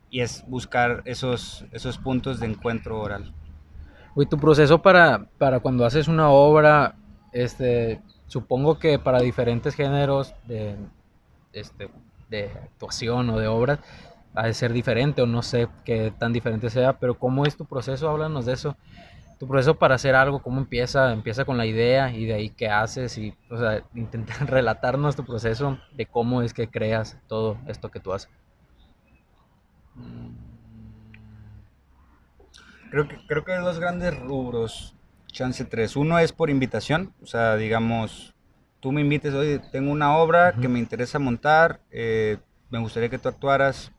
Y es buscar esos puntos de encuentro oral. Uy, tu proceso para cuando haces una obra, supongo que para diferentes géneros de actuación o de obras, ha de ser diferente, o no sé qué tan diferente sea, pero ¿cómo es tu proceso? Háblanos de eso. Tu proceso para hacer algo, ¿cómo empieza? Empieza con la idea, y de ahí qué haces, y, o sea, intentar relatarnos tu proceso de cómo es que creas todo esto que tú haces. Mm, creo que hay dos grandes rubros, chance tres. Uno es por invitación, o sea, digamos, tú me invites, oye, tengo una obra que Ujú. me interesa montar, me gustaría que tú actuaras,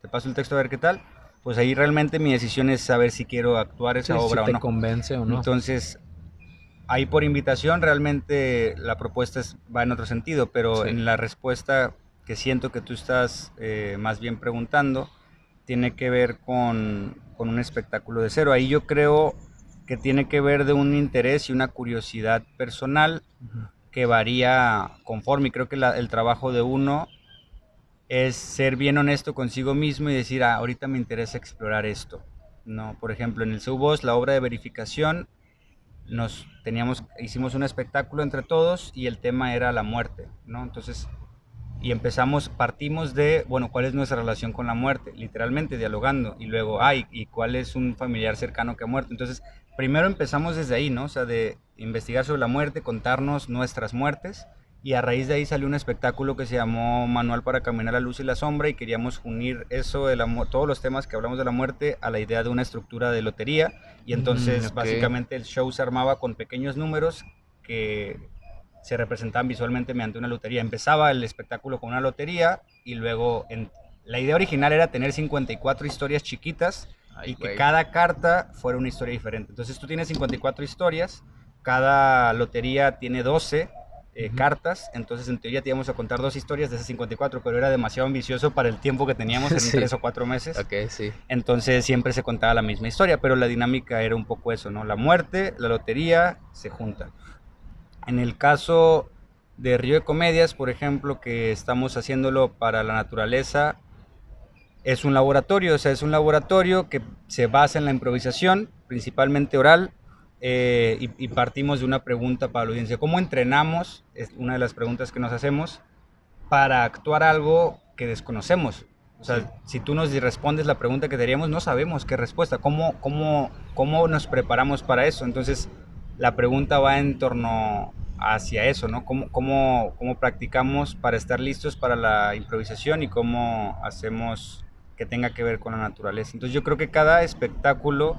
te paso el texto a ver qué tal. Pues ahí realmente mi decisión es saber si quiero actuar esa Sí, si obra o te no. convence o no. Entonces, ahí por invitación realmente la propuesta va en otro sentido, pero Sí. en la respuesta que siento que tú estás más bien preguntando, tiene que ver con un espectáculo de cero. Ahí yo creo que tiene que ver de un interés y una curiosidad personal Ujú. que varía conforme. Y creo que el trabajo de uno es ser bien honesto consigo mismo y decir, ah, ahorita me interesa explorar esto. No, por ejemplo, en el Subos, la obra de verificación, hicimos un espectáculo entre todos y el tema era la muerte, ¿no? Entonces, partimos de, bueno, ¿cuál es nuestra relación con la muerte? Literalmente dialogando, y luego, ay, ¿y cuál es un familiar cercano que ha muerto? Entonces, primero empezamos desde ahí, ¿no? O sea, de investigar sobre la muerte, contarnos nuestras muertes, y a raíz de ahí salió un espectáculo que se llamó Manual para caminar la luz y la sombra, y queríamos unir eso de todos los temas que hablamos de la muerte a la idea de una estructura de lotería, y entonces Ok. básicamente el show se armaba con pequeños números que se representaban visualmente mediante una lotería. Empezaba el espectáculo con una lotería y luego la idea original era tener 54 historias chiquitas Ay, y que güey. cada carta fuera una historia diferente. Entonces tú tienes 54 historias, cada lotería tiene 12 Ujú. cartas, entonces en teoría te íbamos a contar dos historias de esas 54, pero era demasiado ambicioso para el tiempo que teníamos en Sí. 3 o 4 meses. Ok, sí. Entonces siempre se contaba la misma historia, pero la dinámica era un poco eso, ¿no? La muerte, la lotería se juntan. En el caso de Río de Comedias, por ejemplo, que estamos haciéndolo para la naturaleza, es un laboratorio, o sea, es un laboratorio que se basa en la improvisación, principalmente oral, y partimos de una pregunta para la audiencia. ¿Cómo entrenamos? Es una de las preguntas que nos hacemos para actuar algo que desconocemos. O Sí. sea, si tú nos respondes la pregunta que te haríamos, no sabemos qué respuesta. ¿Cómo nos preparamos para eso? Entonces, la pregunta va en torno hacia eso, ¿no? ¿Cómo practicamos para estar listos para la improvisación y cómo hacemos que tenga que ver con la naturaleza? Entonces, yo creo que cada espectáculo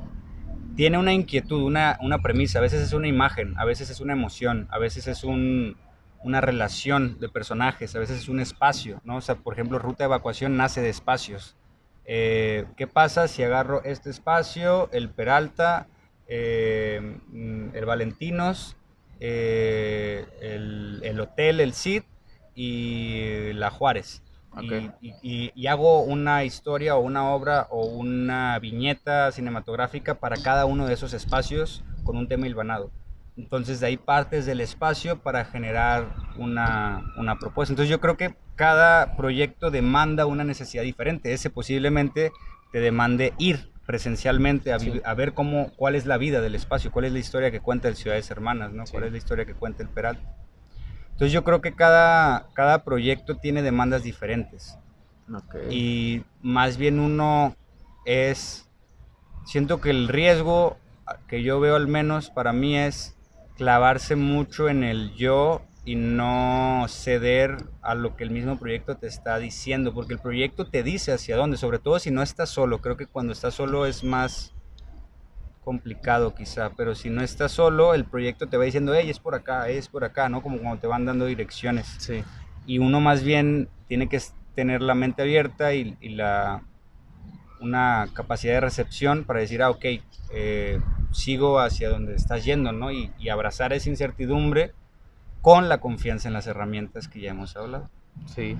tiene una inquietud, una premisa. A veces es una imagen, a veces es una emoción, a veces es una relación de personajes, a veces es un espacio, ¿no? O sea, por ejemplo, Ruta de Evacuación nace de espacios. ¿Qué pasa si agarro este espacio, el Peralta, el Valentinos, el Hotel, el Cid y la Juárez? Ok. Y hago una historia o una obra o una viñeta cinematográfica para cada uno de esos espacios con un tema hilvanado. Entonces de ahí partes del espacio para generar una propuesta. Entonces yo creo que cada proyecto demanda una necesidad diferente. Ese posiblemente te demande ir presencialmente Sí. a ver cuál es la vida del espacio, cuál es la historia que cuenta el Ciudades Hermanas, ¿no? Sí. Cuál es la historia que cuenta el Peralta. Entonces yo creo que cada proyecto tiene demandas diferentes Ok. y más bien siento que el riesgo que yo veo al menos para mí es clavarse mucho en el yo y no ceder a lo que el mismo proyecto te está diciendo, porque el proyecto te dice hacia dónde, sobre todo si no estás solo. Creo que cuando estás solo es más complicado quizá, pero si no estás solo, el proyecto te va diciendo, hey, es por acá, ¿no? Como cuando te van dando direcciones. Sí. Y uno más bien tiene que tener la mente abierta una capacidad de recepción para decir, ah, ok, sigo hacia donde estás yendo, ¿no? Y abrazar esa incertidumbre con la confianza en las herramientas que ya hemos hablado. Sí.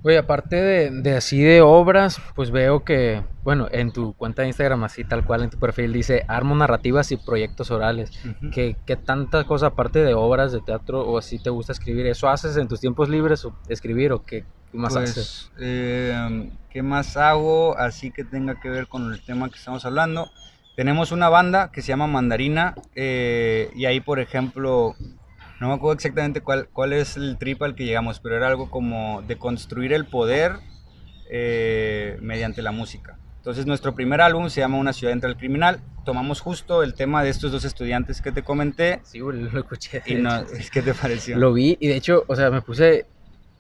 Oye, aparte de así de obras, pues veo que, bueno, en tu cuenta de Instagram, así tal cual en tu perfil, dice armo narrativas y proyectos orales. Ujú. ¿Qué tanta cosa aparte de obras de teatro o así te gusta escribir? ¿Eso haces en tus tiempos libres o escribir o qué más haces? Pues, ¿qué más hago así que tenga que ver con el tema que estamos hablando? Tenemos una banda que se llama Mandarina y ahí, por ejemplo, no me acuerdo exactamente cuál es el trip al que llegamos, pero era algo como de construir el poder mediante la música. Entonces nuestro primer álbum se llama Una ciudad entre el criminal. Tomamos justo el tema de estos dos estudiantes que te comenté Sí, güey, lo escuché, y de hecho. ¿qué te pareció? Lo vi y de hecho, o sea, me puse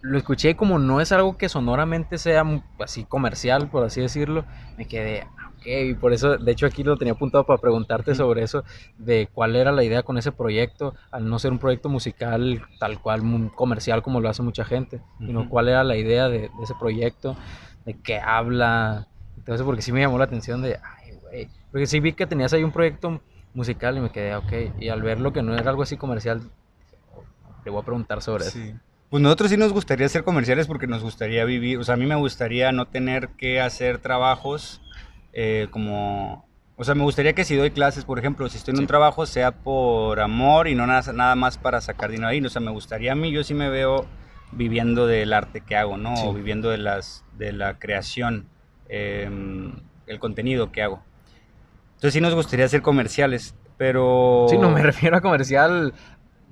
lo escuché y como no es algo que sonoramente sea así comercial, por así decirlo, me quedé, ok, y por eso, de hecho aquí lo tenía apuntado para preguntarte sobre eso, de cuál era la idea con ese proyecto, al no ser un proyecto musical tal cual, muy comercial como lo hace mucha gente, sino cuál era la idea de ese proyecto, de qué habla, entonces porque sí me llamó la atención de, ay, güey, porque sí vi que tenías ahí un proyecto musical y me quedé, ok, y al verlo que no era algo así comercial, le voy a preguntar sobre eso. Sí. Pues nosotros sí nos gustaría hacer comerciales porque nos gustaría vivir, o sea, a mí me gustaría no tener que hacer trabajos como, o sea, me gustaría que si doy clases, por ejemplo, si estoy en un Sí. trabajo sea por amor y no nada más para sacar dinero ahí, o sea, me gustaría a mí, yo sí me veo viviendo del arte que hago, ¿no? Sí. O viviendo de la creación, eh, el contenido que hago. Entonces sí nos gustaría hacer comerciales, Sí, no me pero refiero a comercial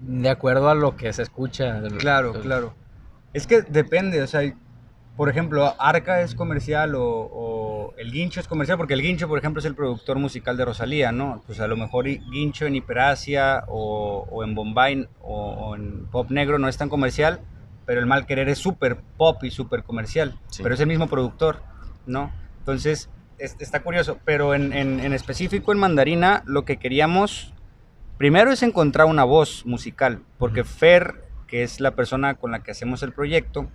de acuerdo a lo que se escucha. claro, claro. Es que depende, o sea, por ejemplo, Arca es comercial o el Guincho es comercial, porque el Guincho, por ejemplo, es el productor musical de Rosalía, ¿no? Pues a lo mejor Guincho en Hiperasia o en Bombay o en Pop Negro no es tan comercial, pero el Mal Querer es súper pop y súper comercial, Sí. pero es el mismo productor, ¿no? Entonces, está curioso, pero en específico en Mandarina lo que queríamos primero es encontrar una voz musical, porque Fer, que es la persona con la que hacemos el proyecto,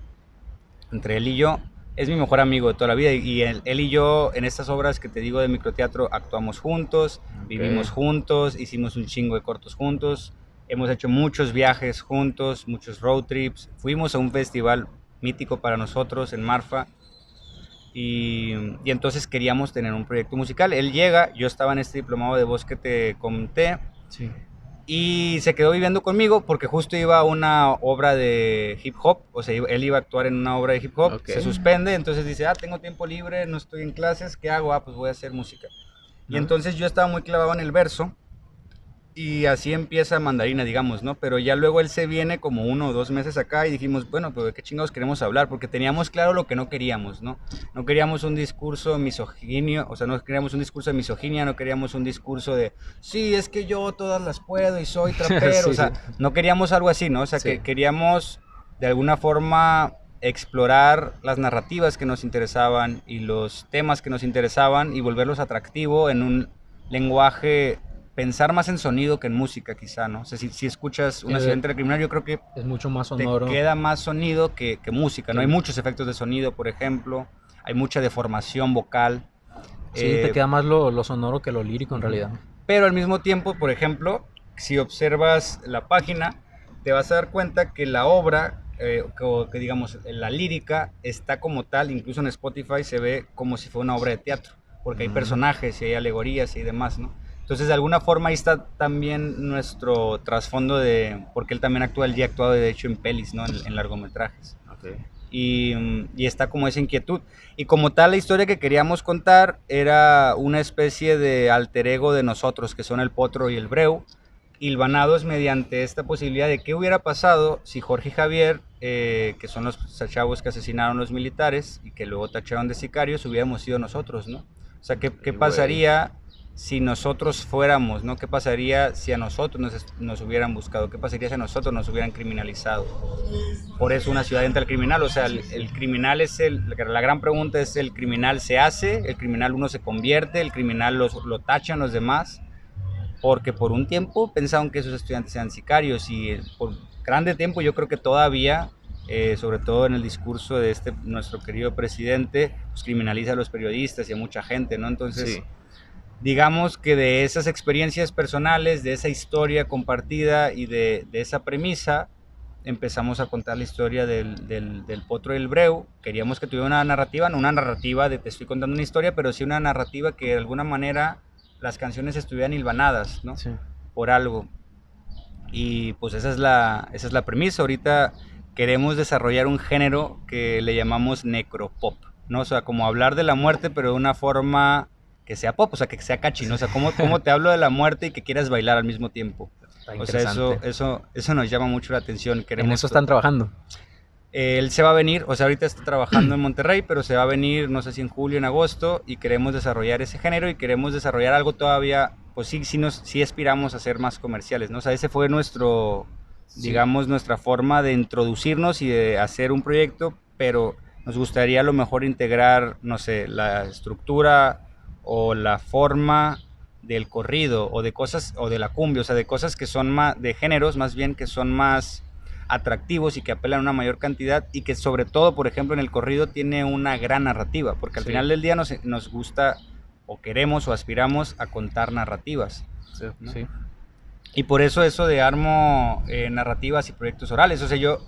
entre él y yo, es mi mejor amigo de toda la vida y él y yo en estas obras que te digo de microteatro actuamos juntos, vivimos juntos, hicimos un chingo de cortos juntos, hemos hecho muchos viajes juntos, muchos road trips, fuimos a un festival mítico para nosotros en Marfa y entonces queríamos tener un proyecto musical. Él llega, yo estaba en este diplomado de voz que te conté, Sí. y se quedó viviendo conmigo porque justo iba a una obra de hip hop, o sea, él iba a actuar en una obra de hip hop, Ok. se suspende, entonces dice, tengo tiempo libre, no estoy en clases, ¿qué hago? Pues voy a hacer música. Y entonces yo estaba muy clavado en el verso y así empieza Mandarina, digamos, ¿no? Pero ya luego él se viene como 1 o 2 meses acá y dijimos, bueno, pero ¿de qué chingados queremos hablar? Porque teníamos claro lo que no queríamos, ¿no? No queríamos un discurso misoginio, o sea, no queríamos un discurso de misoginia, no queríamos un discurso de, sí, es que yo todas las puedo y soy trapero, Sí, o sea, sí. no queríamos algo así, ¿no? O sea, Sí. que queríamos de alguna forma explorar las narrativas que nos interesaban y los temas que nos interesaban y volverlos atractivo en un lenguaje, pensar más en sonido que en música quizá, ¿no? O sea, si escuchas Una ciudad entera criminal, yo creo que Es mucho más te sonoro. queda más sonido que música, ¿no? Sí. Hay muchos efectos de sonido, por ejemplo, hay mucha deformación vocal. Sí, te queda más lo sonoro que lo lírico en realidad. Pero al mismo tiempo, por ejemplo, si observas la página, te vas a dar cuenta que la obra, que digamos, la lírica, está como tal, incluso en Spotify se ve como si fuera una obra de teatro, porque hay personajes y hay alegorías y demás, ¿no? Entonces, de alguna forma ahí está también nuestro trasfondo de, porque él también actúa, él ya ha actuado de hecho en pelis, ¿no? En largometrajes. Okay. Y está como esa inquietud. Y como tal, la historia que queríamos contar era una especie de alter ego de nosotros, que son el Potro y el Breu, hilvanados mediante esta posibilidad de qué hubiera pasado si Jorge y Javier, que son los chavos que asesinaron a los militares y que luego tacharon de sicarios, hubiéramos sido nosotros, ¿no? O sea, ¿qué pasaría si nosotros fuéramos, ¿no? ¿Qué pasaría si a nosotros nos hubieran buscado? ¿Qué pasaría si a nosotros nos hubieran criminalizado? Por eso Una ciudad entra al criminal, o sea, el criminal es la gran pregunta es, ¿el criminal se hace? ¿El criminal uno se convierte? ¿El criminal lo tachan los demás? Porque por un tiempo pensaban que esos estudiantes eran sicarios y por grande tiempo yo creo que todavía, sobre todo en el discurso de nuestro querido presidente, pues criminaliza a los periodistas y a mucha gente, ¿no? Entonces, sí, digamos que de esas experiencias personales, de esa historia compartida y de esa premisa, empezamos a contar la historia del Potro y el Breu. Queríamos que tuviera una narrativa, no una narrativa de te estoy contando una historia, pero sí una narrativa que de alguna manera las canciones estuvieran hilvanadas, ¿no? Sí. Por algo. Y pues esa es la premisa. Ahorita queremos desarrollar un género que le llamamos necropop, ¿no? O sea, como hablar de la muerte, pero de una forma que sea pop, o sea, que sea catchy, ¿no? O sea, cómo te hablo de la muerte y que quieras bailar al mismo tiempo. O sea, eso nos llama mucho la atención. ¿En eso están trabajando? Él se va a venir, o sea, ahorita está trabajando en Monterrey, pero se va a venir, no sé si en julio, en agosto, y queremos desarrollar ese género y queremos desarrollar algo todavía, pues sí aspiramos a ser más comerciales, ¿no? O sea, ese fue nuestro digamos, nuestra forma de introducirnos y de hacer un proyecto, pero nos gustaría a lo mejor integrar, no sé, la estructura o la forma del corrido o de cosas, o de la cumbia, o sea, de cosas que son más, de géneros más bien, que son más atractivos y que apelan a una mayor cantidad, y que sobre todo, por ejemplo, en el corrido tiene una gran narrativa, porque al Sí. final del día nos gusta o queremos o aspiramos a contar narrativas, Sí, ¿no? sí. Y por eso de armo narrativas y proyectos orales. O sea, yo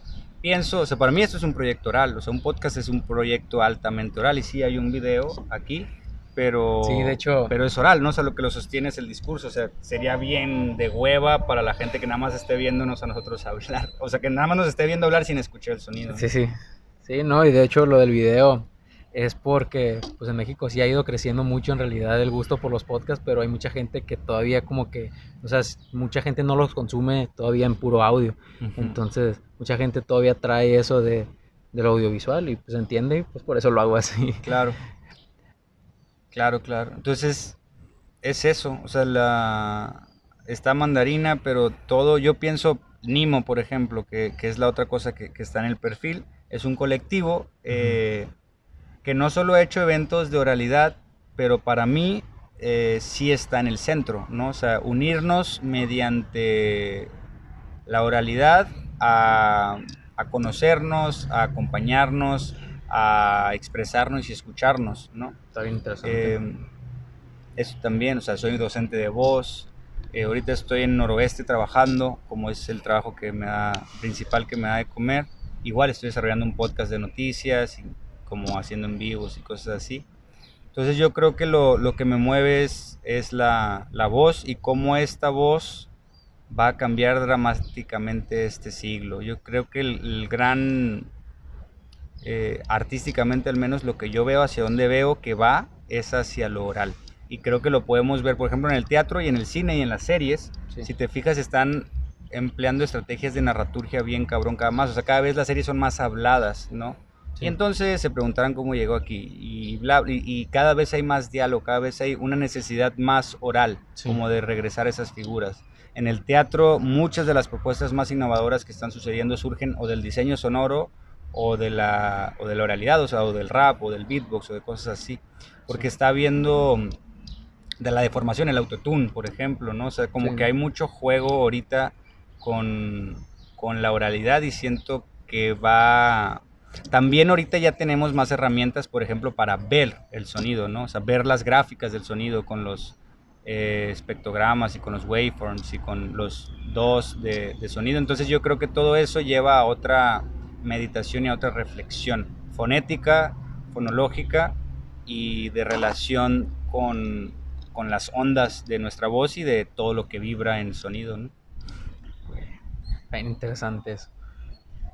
pienso, o sea, para mí esto es un proyecto oral, o sea, un podcast es un proyecto altamente oral, y sí hay un video aquí, Sí, de hecho, pero es oral, ¿no? O sea, lo que lo sostiene es el discurso. O sea, sería bien de hueva para la gente que nada más esté viéndonos a nosotros hablar, o sea, que nada más nos esté viendo hablar sin escuchar el sonido, ¿no? sí, sí. Sí, no, y de hecho lo del video es porque pues en México sí ha ido creciendo mucho en realidad el gusto por los podcasts, pero hay mucha gente que todavía como que, o sea, mucha gente no los consume todavía en puro audio. Ujú. Entonces, mucha gente todavía trae eso del audiovisual y pues entiende, y pues por eso lo hago así. Claro, claro, claro. Entonces, es eso, o sea, está Mandarina, pero todo, yo pienso, Nimo, por ejemplo, que es la otra cosa que está en el perfil, es un colectivo Ujú. que no solo ha hecho eventos de oralidad, pero para mí sí está en el centro, ¿no? O sea, unirnos mediante la oralidad a conocernos, a acompañarnos, a expresarnos y escucharnos, ¿no? Está bien interesante. Eh, Eso también, o sea, soy docente de voz. Ahorita estoy en Noroeste trabajando, como es el trabajo que me da, principal que me da de comer. Igual estoy desarrollando un podcast de noticias, y como haciendo en vivos y cosas así. Entonces yo creo que lo que me mueve es la voz, y cómo esta voz va a cambiar dramáticamente este siglo. Yo creo que el gran, artísticamente al menos, lo que yo veo, hacia donde veo que va, es hacia lo oral. Y creo que lo podemos ver, por ejemplo, en el teatro y en el cine y en las series. Sí, Si te fijas, están empleando estrategias de narraturgia bien cabrón cada más. O sea, cada vez las series son más habladas, ¿no? Y sí, entonces se preguntarán cómo llegó aquí. Y cada vez hay más diálogo, cada vez hay una necesidad más oral, sí. como de regresar a esas figuras. En el teatro, muchas de las propuestas más innovadoras que están sucediendo surgen o del diseño sonoro, o de la oralidad, o sea, o del rap, o del beatbox, o de cosas así. Sí, Porque está habiendo de la deformación, el autotune, por ejemplo, ¿no? O sea, sí, como que hay mucho juego ahorita con, con la oralidad, y siento que va... También ahorita ya tenemos más herramientas, por ejemplo, para ver el sonido, ¿no? O sea, ver las gráficas del sonido con los espectrogramas y con los waveforms y con los DOS de sonido. Entonces yo creo que todo eso lleva a otra meditación y a otra reflexión fonética, fonológica, y de relación con las ondas de nuestra voz y de todo lo que vibra en sonido, ¿no? bien interesante eso.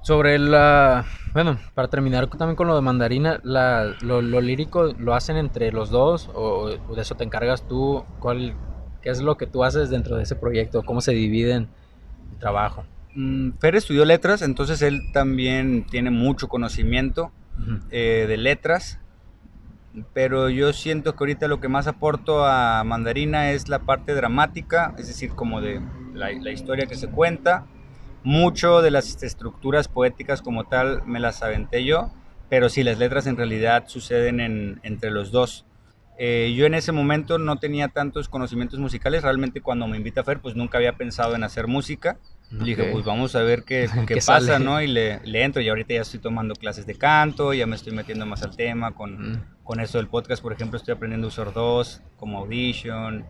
Sobre la, bueno, para terminar también con lo de Mandarina, lo lírico lo hacen entre los dos o de eso te encargas tú, qué es lo que tú haces dentro de ese proyecto, cómo se dividen el trabajo. Fer estudió letras, entonces él también tiene mucho conocimiento Ujú. de letras, pero yo siento que ahorita lo que más aporto a Mandarina es la parte dramática, es decir, como de la historia que se cuenta. Mucho de las estructuras poéticas como tal me las aventé yo, pero sí, las letras en realidad suceden entre los dos. Yo en ese momento no tenía tantos conocimientos musicales, realmente cuando me invita a Fer, pues nunca había pensado en hacer música. Le dije, Ok. pues vamos a ver qué ¿Qué pasa, sale? ¿no? Y le entro, y ahorita ya estoy tomando clases de canto, ya me estoy metiendo más al tema Mm, con eso del podcast. Por ejemplo, estoy aprendiendo a usar dos, como Audition,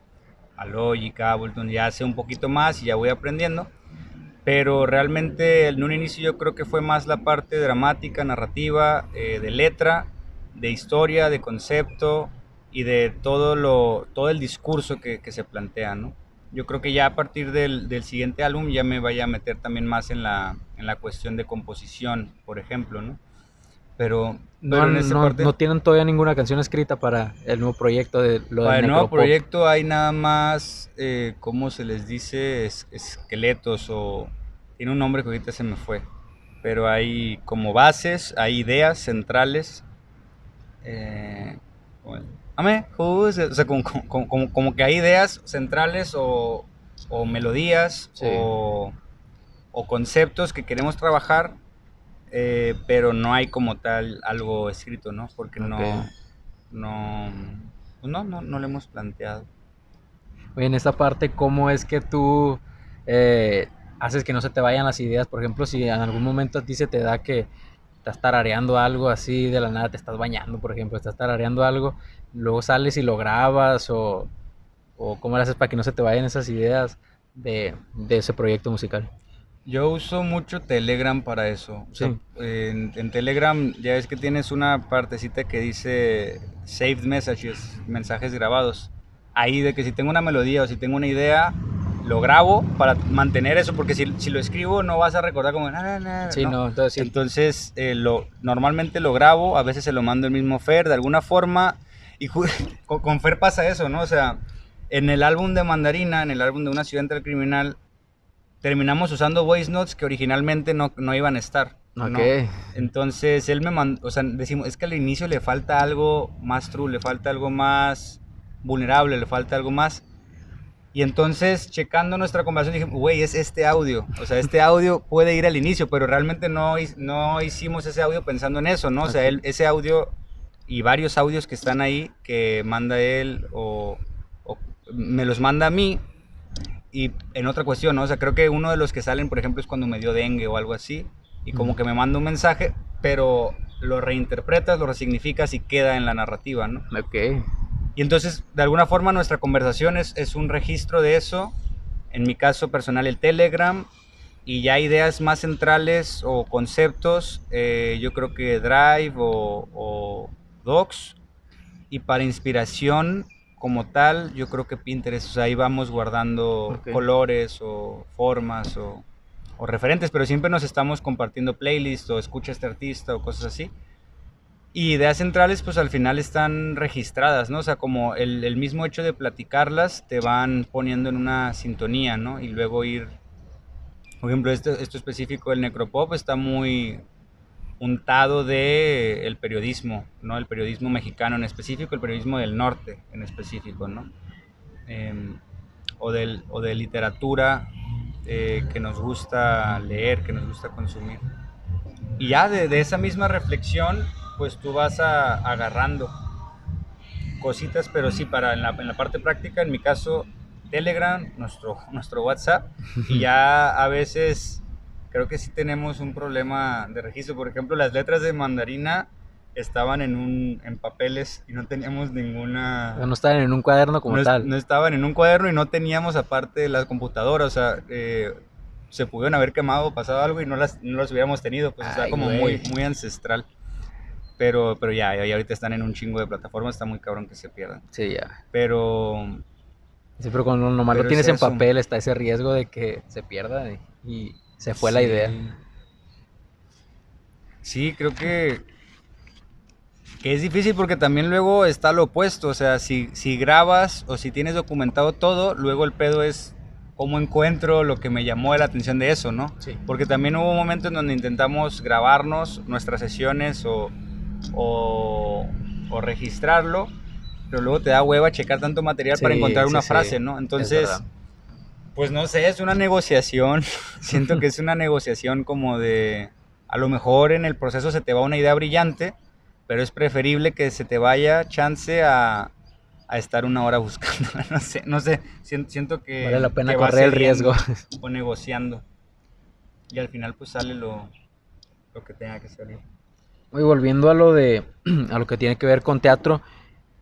a Logic, Ableton, ya sé un poquito más y ya voy aprendiendo. Pero realmente en un inicio yo creo que fue más la parte dramática, narrativa, de letra, de historia, de concepto, y de todo el discurso que se plantea, ¿no? Yo creo que ya a partir del siguiente álbum ya me vaya a meter también más en la cuestión de composición, por ejemplo, ¿no? Pero en esa parte, no tienen todavía ninguna canción escrita para el nuevo proyecto de lo para del el nuevo Necropop. proyecto hay nada más, ¿cómo se les dice? Esqueletos, o tiene un nombre que ahorita se me fue. Pero hay como bases, hay ideas centrales. Eh, bueno, o sea, como que hay ideas centrales, o melodías, Sí. o conceptos que queremos trabajar, pero no hay como tal algo escrito, ¿no? Porque Ok. no, pues no lo hemos planteado. Oye, en esta parte, ¿cómo es que tú eh, haces que no se te vayan las ideas? Por ejemplo, si en algún momento a ti se te da que estás tarareando algo así de la nada, te estás bañando, por ejemplo, estás tarareando algo, luego sales y lo grabas o cómo lo haces para que no se te vayan esas ideas de ese proyecto musical. Yo uso mucho Telegram para eso. O sea, Sí, en Telegram ya ves que tienes una partecita que dice Saved Messages, mensajes grabados. Ahí de que si tengo una melodía o si tengo una idea, lo grabo para mantener eso, porque si lo escribo no vas a recordar como, sí, no. no, entonces sí. Entonces, normalmente lo grabo, a veces se lo mando el mismo Fer de alguna forma, y con Fer pasa eso, ¿no? O sea, en el álbum de Mandarina, en el álbum de Una ciudad entre el criminal, terminamos usando voice notes que originalmente no iban a estar, Ok, ¿no? Entonces él me mandó, o sea, decimos, es que al inicio le falta algo más true, le falta algo más vulnerable, le falta algo más. Y entonces, checando nuestra conversación, dije, güey, es este audio. O sea, este audio puede ir al inicio, pero realmente no hicimos ese audio pensando en eso, ¿no? O sea, ok. ese audio y varios audios que están ahí que manda él o me los manda a mí. Y en otra cuestión, ¿no? O sea, creo que uno de los que salen, por ejemplo, es cuando me dio dengue o algo así. Y como que me manda un mensaje, pero lo reinterpretas, lo resignificas y queda en la narrativa, ¿no? Ok, Y entonces, de alguna forma, nuestra conversación es un registro de eso. En mi caso personal, el Telegram. Y ya ideas más centrales o conceptos, yo creo que Drive o Docs. Y para inspiración como tal, yo creo que Pinterest, o sea, ahí vamos guardando ok. colores o formas o referentes, pero siempre nos estamos compartiendo playlists o escucha este artista o cosas así. Y ideas centrales, pues al final están registradas, ¿no? O sea, como el mismo hecho de platicarlas te van poniendo en una sintonía, ¿no? Y luego ir, por ejemplo, esto específico del necropop está muy untado de el periodismo, ¿no? El periodismo mexicano en específico, el periodismo del norte en específico, ¿no? Eh, o de literatura que nos gusta leer, que nos gusta consumir. Y ya de esa misma reflexión, pues tú vas agarrando cositas, pero sí, en la parte práctica, en mi caso, Telegram, nuestro WhatsApp, y ya a veces creo que sí tenemos un problema de registro. Por ejemplo, las letras de Mandarina estaban en papeles y no teníamos O sea, ninguna... no están en un cuaderno como tal. No estaban en un cuaderno y no teníamos aparte la computadora, o sea, se pudieron haber quemado, pasado algo y no las hubiéramos tenido, pues está Ay, como güey. muy ancestral. Pero ya ahorita están en un chingo de plataformas, está muy cabrón que se pierdan. Sí, ya. Pero, Sí, pero cuando nomás lo pero es tienes en eso. papel está ese riesgo de que se pierda y se fue la idea. Sí, sí, creo que es difícil porque también luego está lo opuesto. O sea, si grabas o si tienes documentado todo, luego el pedo es cómo encuentro lo que me llamó la atención de eso, ¿no? Sí. Porque también hubo momentos en donde intentamos grabarnos nuestras sesiones o, o registrarlo, pero luego te da hueva checar tanto material para Sí, encontrar sí, una sí. frase, ¿no? Es Entonces, verdad. pues no sé, es una negociación. Siento que es una negociación como de, a lo mejor en el proceso se te va una idea brillante, pero es preferible que se te vaya chance a estar una hora buscando. No sé, siento Vale la pena que va correr el riesgo. cediendo o negociando. Y al final pues sale lo que tenga que salir. Y volviendo a lo de a lo que tiene que ver con teatro,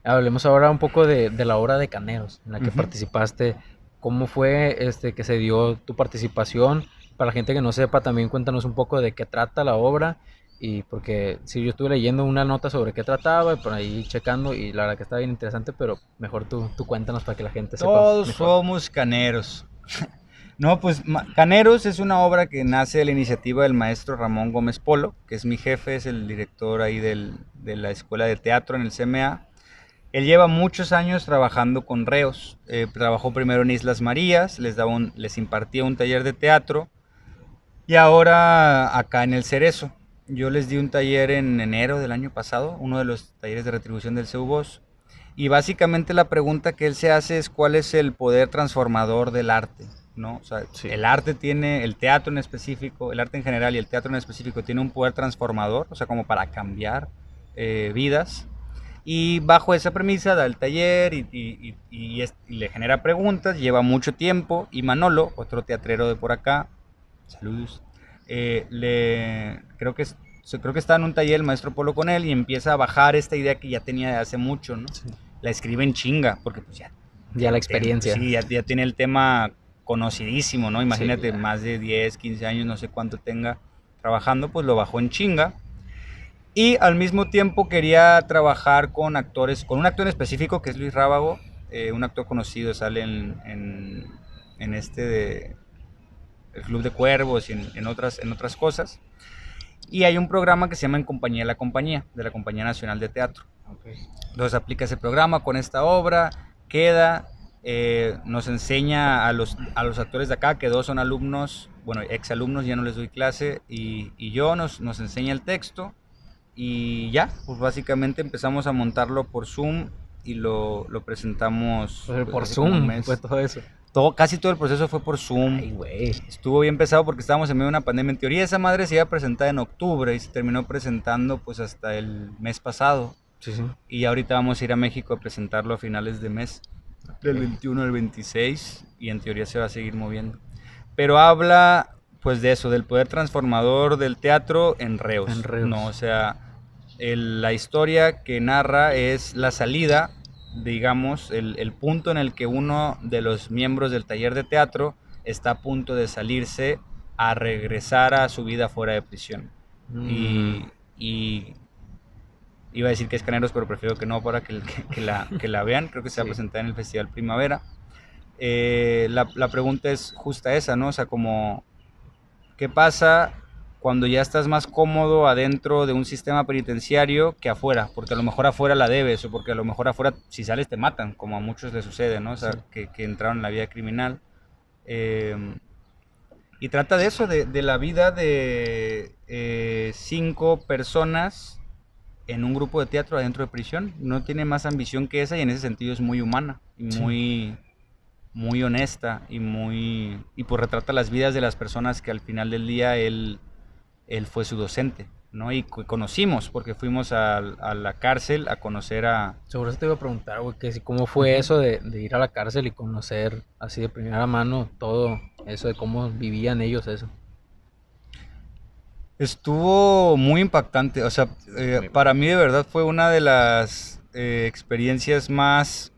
hablemos ahora un poco de la obra de Caneros, en la que Ujú. participaste. ¿Cómo fue que se dio tu participación? Para la gente que no sepa, también cuéntanos un poco de qué trata la obra. Y porque sí, yo estuve leyendo una nota sobre qué trataba, y por ahí checando, y la verdad que está bien interesante, pero mejor tú cuéntanos para que la gente sepa Todos mejor. somos caneros. No, pues Caneros es una obra que nace de la iniciativa del maestro Ramón Gómez Polo, que es mi jefe, es el director ahí de la Escuela de Teatro en el CMA. Él lleva muchos años trabajando con reos. Trabajó primero en Islas Marías, les impartía un taller de teatro y ahora acá en el Cerezo. Yo les di un taller en enero del año pasado, uno de los talleres de retribución del CEUBOS. Y básicamente la pregunta que él se hace es cuál es el poder transformador del arte. ¿no? O sea, Sí. el arte tiene, el teatro en específico, el arte en general y el teatro en específico tiene un poder transformador, o sea, como para cambiar vidas. Y bajo esa premisa da el taller y le genera preguntas, lleva mucho tiempo y Manolo, otro teatrero de por acá, saludos, creo que está en un taller el maestro Polo con él y empieza a bajar esta idea que ya tenía de hace mucho, ¿no? Sí. La escribe en chinga, porque pues Ya la experiencia. Sí, ya tiene el tema conocidísimo, ¿no? Imagínate, Sí, más de 10, 15 años, no sé cuánto tenga trabajando, pues lo bajó en chinga. Y al mismo tiempo quería trabajar con actores, con un actor en específico que es Luis Rábago, un actor conocido, sale en este de el Club de Cuervos y en otras cosas. Y hay un programa que se llama En Compañía de la Compañía, de la Compañía Nacional de Teatro. Okay. Entonces aplica ese programa con esta obra, queda, nos enseña a los actores de acá, que dos son alumnos, bueno, exalumnos, ya no les doy clase, y yo nos enseña el texto. Y ya, pues básicamente empezamos a montarlo por Zoom y lo presentamos Pues por hace como un Zoom mes. fue todo eso. Casi todo el proceso fue por Zoom. Ay, güey. Estuvo bien pesado porque estábamos en medio de una pandemia. En teoría esa madre se iba a presentar en octubre y se terminó presentando pues hasta el mes pasado. Sí, sí. Y ahorita vamos a ir a México a presentarlo a finales de mes, del 21 al 26, y en teoría se va a seguir moviendo. Pero habla pues de eso, del poder transformador del teatro en Reos. En Reos. No, o sea, la historia que narra es la salida, digamos, el punto en el que uno de los miembros del taller de teatro está a punto de salirse a regresar a su vida fuera de prisión. Y iba a decir que es Caneros, pero prefiero que no para que la vean. Creo que se va a presentar en el Festival Primavera. La pregunta es justa esa, ¿no? O sea, como, ¿qué pasa cuando ya estás más cómodo adentro de un sistema penitenciario que afuera? Porque a lo mejor afuera la debes, o porque a lo mejor afuera, si sales, te matan, como a muchos les sucede, ¿no? O sea, sí, que entraron en la vida criminal. Y trata de eso, de la vida de 5 personas en un grupo de teatro adentro de prisión. No tiene más ambición que esa y en ese sentido es muy humana y muy honesta y pues retrata las vidas de las personas que al final del día él fue su docente, ¿no? Y conocimos porque fuimos a la cárcel a conocer a... Sobre eso te iba a preguntar, güey, que si cómo fue eso de ir a la cárcel y conocer así de primera mano todo eso, de cómo vivían ellos eso. Estuvo muy impactante, o sea, para mí de verdad fue una de las experiencias más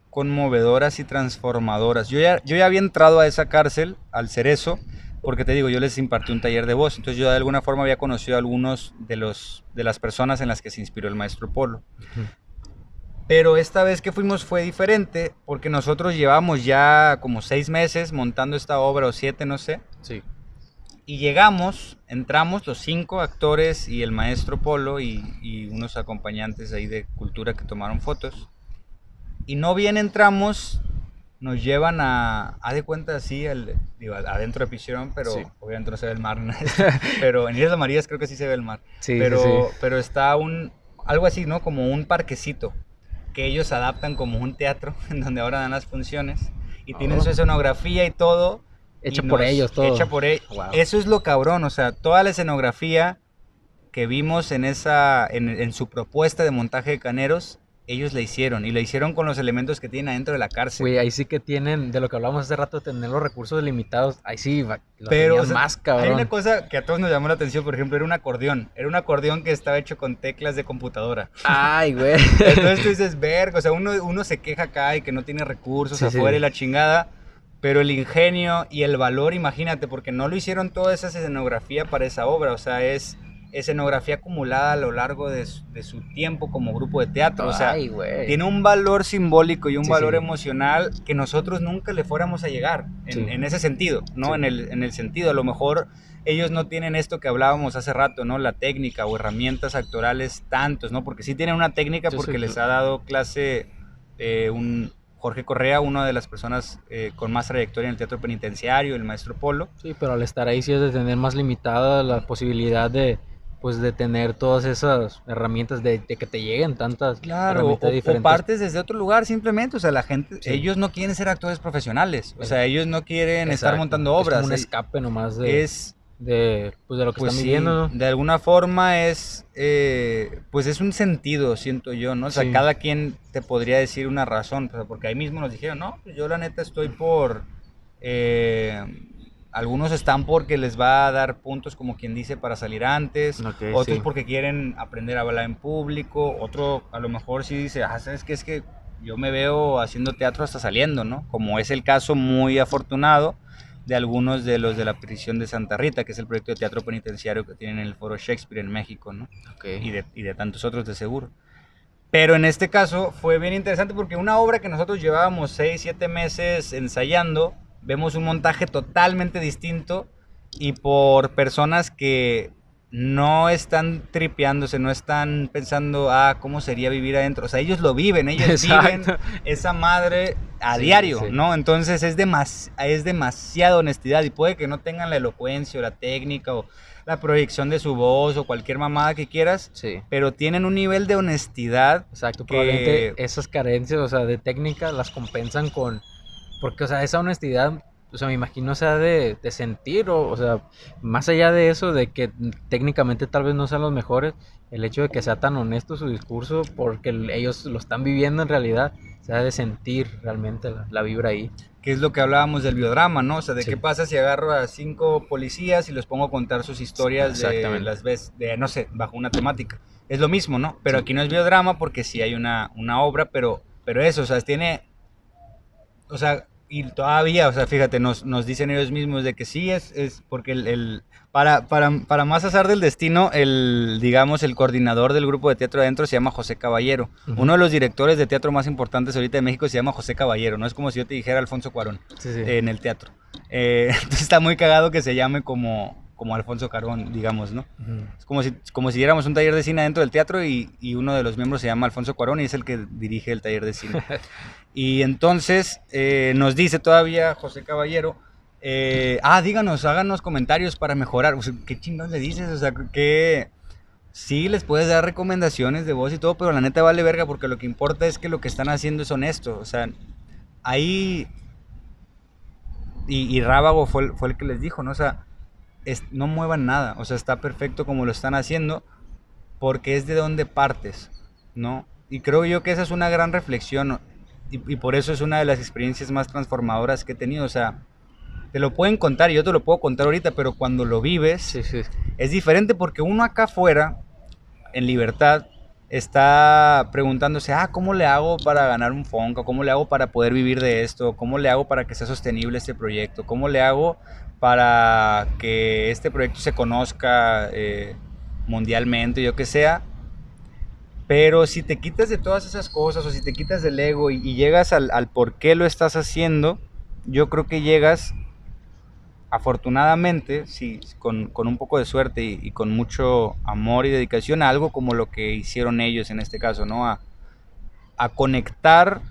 conmovedoras y transformadoras. Yo ya había entrado a esa cárcel, al Cerezo, porque te digo, yo les impartí un taller de voz, entonces yo de alguna forma había conocido a algunos de las personas en las que se inspiró el maestro Polo. Pero esta vez que fuimos fue diferente, porque nosotros llevamos ya como 6 meses montando esta obra, o 7, no sé. Sí. Y llegamos, entramos los 5 actores y el maestro Polo y unos acompañantes ahí de cultura que tomaron fotos. Y no bien entramos, nos llevan haz de cuenta así, adentro de prisión, pero sí, obviamente no se ve el mar. Pero en Islas Marías creo que sí se ve el mar. Sí, pero, sí. pero está algo así, ¿no? Como un parquecito que ellos adaptan como un teatro, en donde ahora dan las funciones. Y tienen su escenografía y todo. Hecha por ellos, todo. Hecha por ellos. Wow. Eso es lo cabrón, o sea, toda la escenografía que vimos en su propuesta de montaje de Caneros, ellos la hicieron, y la hicieron con los elementos que tienen adentro de la cárcel. Güey, ahí sí que tienen, de lo que hablamos hace rato, tener los recursos limitados, ahí sí, lo pero, tenían más, cabrón. Hay una cosa que a todos nos llamó la atención, por ejemplo, era un acordeón que estaba hecho con teclas de computadora. Ay, güey. Entonces tú dices, verga, o sea, uno se queja acá y que no tiene recursos afuera y la chingada, pero el ingenio y el valor, imagínate, porque no lo hicieron toda esa escenografía para esa obra, o sea, es escenografía acumulada a lo largo de su tiempo como grupo de teatro. O sea, tiene un valor simbólico y un valor emocional que nosotros nunca le fuéramos a llegar en ese sentido, ¿no? En el sentido, a lo mejor ellos no tienen esto que hablábamos hace rato, ¿no? La técnica o herramientas actorales tantos, ¿no? Porque sí tienen una técnica porque les ha dado clase Jorge Correa, una de las personas con más trayectoria en el teatro penitenciario, el maestro Polo. Sí, pero al estar ahí sí es de tener más limitada la posibilidad de pues de tener todas esas herramientas, de que te lleguen tantas Claro, herramientas o diferentes. partes desde otro lugar simplemente, o sea, la gente, Sí. ellos no quieren ser actores profesionales, o sea, ellos no quieren estar Exacto. montando Es obras. como un escape nomás Es, pues de lo que pues están sí, viviendo, ¿no? de alguna forma es, pues es un sentido, siento yo, ¿no? O sea, Sí. cada quien te podría decir una razón, o sea, porque ahí mismo nos dijeron, no, pues yo la neta estoy por, algunos están porque les va a dar puntos, como quien dice, para salir antes, Ok, otros sí. porque quieren aprender a hablar en público, otro a lo mejor sí dice, ¿sabes qué? Es que yo me veo haciendo teatro hasta saliendo, ¿no? Como es el caso muy afortunado de algunos de los de la prisión de Santa Rita, que es el proyecto de teatro penitenciario que tienen en el Foro Shakespeare en México, ¿no? Okay. Y de tantos otros de seguro. Pero en este caso fue bien interesante porque una obra que nosotros llevábamos 6, 7 meses ensayando, vemos un montaje totalmente distinto y por personas que no están tripeándose, no están pensando, ¿cómo sería vivir adentro? O sea, ellos lo viven, ellos viven esa madre a diario, ¿no? Entonces es demasiada honestidad y puede que no tengan la elocuencia o la técnica o la proyección de su voz o cualquier mamada que quieras, pero tienen un nivel de honestidad. Exacto, probablemente esas carencias, o sea, de técnica las compensan con, porque, o sea, esa honestidad, o sea, me imagino, o sea, de sentir, o sea, más allá de eso, de que técnicamente tal vez no sean los mejores, el hecho de que sea tan honesto su discurso, porque ellos lo están viviendo en realidad, o sea, de sentir realmente la vibra ahí. Que es lo que hablábamos del biodrama, ¿no? O sea, de qué pasa si agarro a 5 policías y los pongo a contar sus historias de las veces, no sé, bajo una temática. Es lo mismo, ¿no? Pero aquí no es biodrama porque sí hay una obra, pero eso, o sea, tiene, o sea, y todavía, o sea, fíjate, nos dicen ellos mismos de que sí es porque para más azar del destino, digamos, el coordinador del grupo de teatro adentro se llama José Caballero. Uno de los directores de teatro más importantes ahorita de México se llama José Caballero, no es como si yo te dijera Alfonso Cuarón en el teatro. Entonces está muy cagado que se llame como Alfonso Cuarón, digamos, ¿no? Es como si diéramos un taller de cine dentro del teatro y uno de los miembros se llama Alfonso Cuarón y es el que dirige el taller de cine. Y entonces nos dice todavía José Caballero, díganos, háganos comentarios para mejorar. O sea, ¿qué chingados le dices? O sea, que sí les puedes dar recomendaciones de voz y todo, pero la neta vale verga porque lo que importa es que lo que están haciendo es honesto. O sea, ahí... Y Rábago fue el que les dijo, ¿no? O sea, no muevan nada. O sea, está perfecto como lo están haciendo porque es de donde partes, ¿no? Y creo yo que esa es una gran reflexión. Y por eso es una de las experiencias más transformadoras que he tenido. O sea, te lo pueden contar y yo te lo puedo contar ahorita, pero cuando lo vives es diferente porque uno acá afuera, en libertad, está preguntándose, ¿cómo le hago para ganar un Fonca? ¿Cómo le hago para poder vivir de esto? ¿Cómo le hago para que sea sostenible este proyecto? ¿Cómo le hago para que este proyecto se conozca mundialmente, yo que sea? Pero si te quitas de todas esas cosas o si te quitas del ego y llegas al por qué lo estás haciendo, yo creo que llegas, afortunadamente, sí, con un poco de suerte y con mucho amor y dedicación a algo como lo que hicieron ellos en este caso, ¿no? A conectar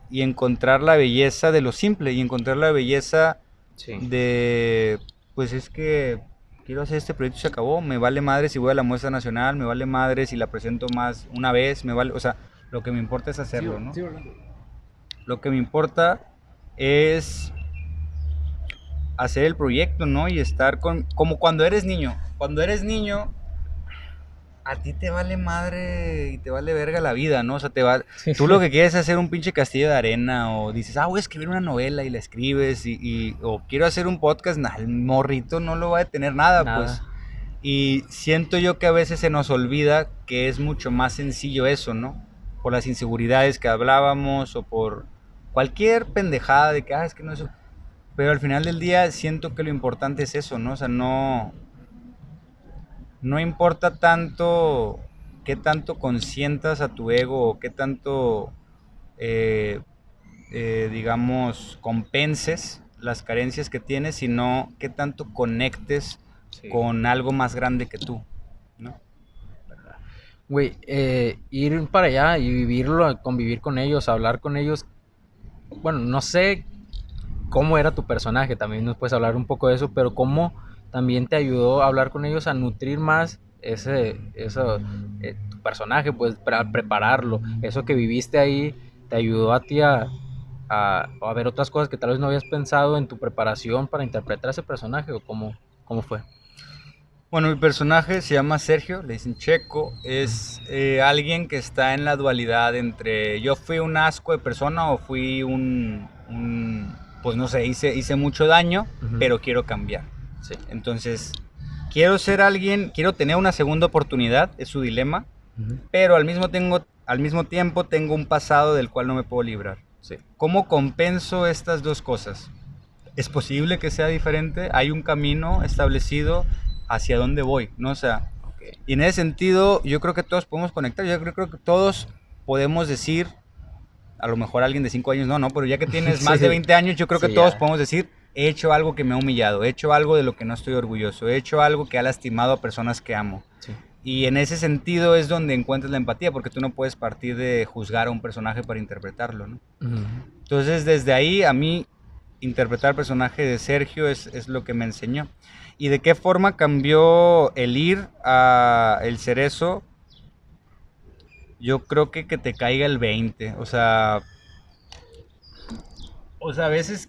y encontrar la belleza de lo simple y encontrar la belleza de, pues es que quiero hacer este proyecto y se acabó, me vale madre si voy a la muestra nacional, me vale madre si la presento más una vez, me vale, o sea, lo que me importa es hacerlo, ¿no? Lo que me importa es hacer el proyecto, ¿no? Y estar como cuando eres niño. Cuando eres niño, a ti te vale madre y te vale verga la vida, ¿no? O sea, tú lo que quieres es hacer un pinche castillo de arena o dices, voy a escribir una novela y la escribes o quiero hacer un podcast, el morrito no lo va a detener nada, pues. Y siento yo que a veces se nos olvida que es mucho más sencillo eso, ¿no? Por las inseguridades que hablábamos o por cualquier pendejada de que, es que no eso. Pero al final del día siento que lo importante es eso, ¿no? O sea, no importa tanto qué tanto consientas a tu ego o qué tanto, digamos, compenses las carencias que tienes, sino qué tanto conectes con algo más grande que tú, ¿no? Güey, ir para allá y vivirlo, convivir con ellos, hablar con ellos. Bueno, no sé cómo era tu personaje, también nos puedes hablar un poco de eso, pero cómo también te ayudó a hablar con ellos a nutrir más tu personaje, pues para prepararlo, eso que viviste ahí, te ayudó a ti a ver otras cosas que tal vez no habías pensado en tu preparación para interpretar ese personaje, o cómo fue. Bueno, mi personaje se llama Sergio, le dicen Checo, es alguien que está en la dualidad entre yo fui un asco de persona o fui pues no sé, hice mucho daño, pero quiero cambiar. Sí. Entonces, quiero ser alguien, quiero tener una segunda oportunidad, es su dilema, pero al mismo tiempo tengo un pasado del cual no me puedo librar. Sí. ¿Cómo compenso estas dos cosas? ¿Es posible que sea diferente? ¿Hay un camino establecido hacia dónde voy? ¿No? O sea, Okay. y en ese sentido yo creo que todos podemos conectar, yo creo que todos podemos decir, a lo mejor alguien de 5 años no, pero ya que tienes más Sí. de 20 años, yo creo que Sí, todos ya. podemos decir, he hecho algo que me ha humillado, he hecho algo de lo que no estoy orgulloso, he hecho algo que ha lastimado a personas que amo. Sí. Y en ese sentido es donde encuentras la empatía, porque tú no puedes partir de juzgar a un personaje para interpretarlo, ¿no? Entonces, desde ahí, a mí, interpretar el personaje de Sergio es lo que me enseñó. ¿Y de qué forma cambió el ir a El Cerezo? Yo creo que te caiga el 20. O sea, a veces,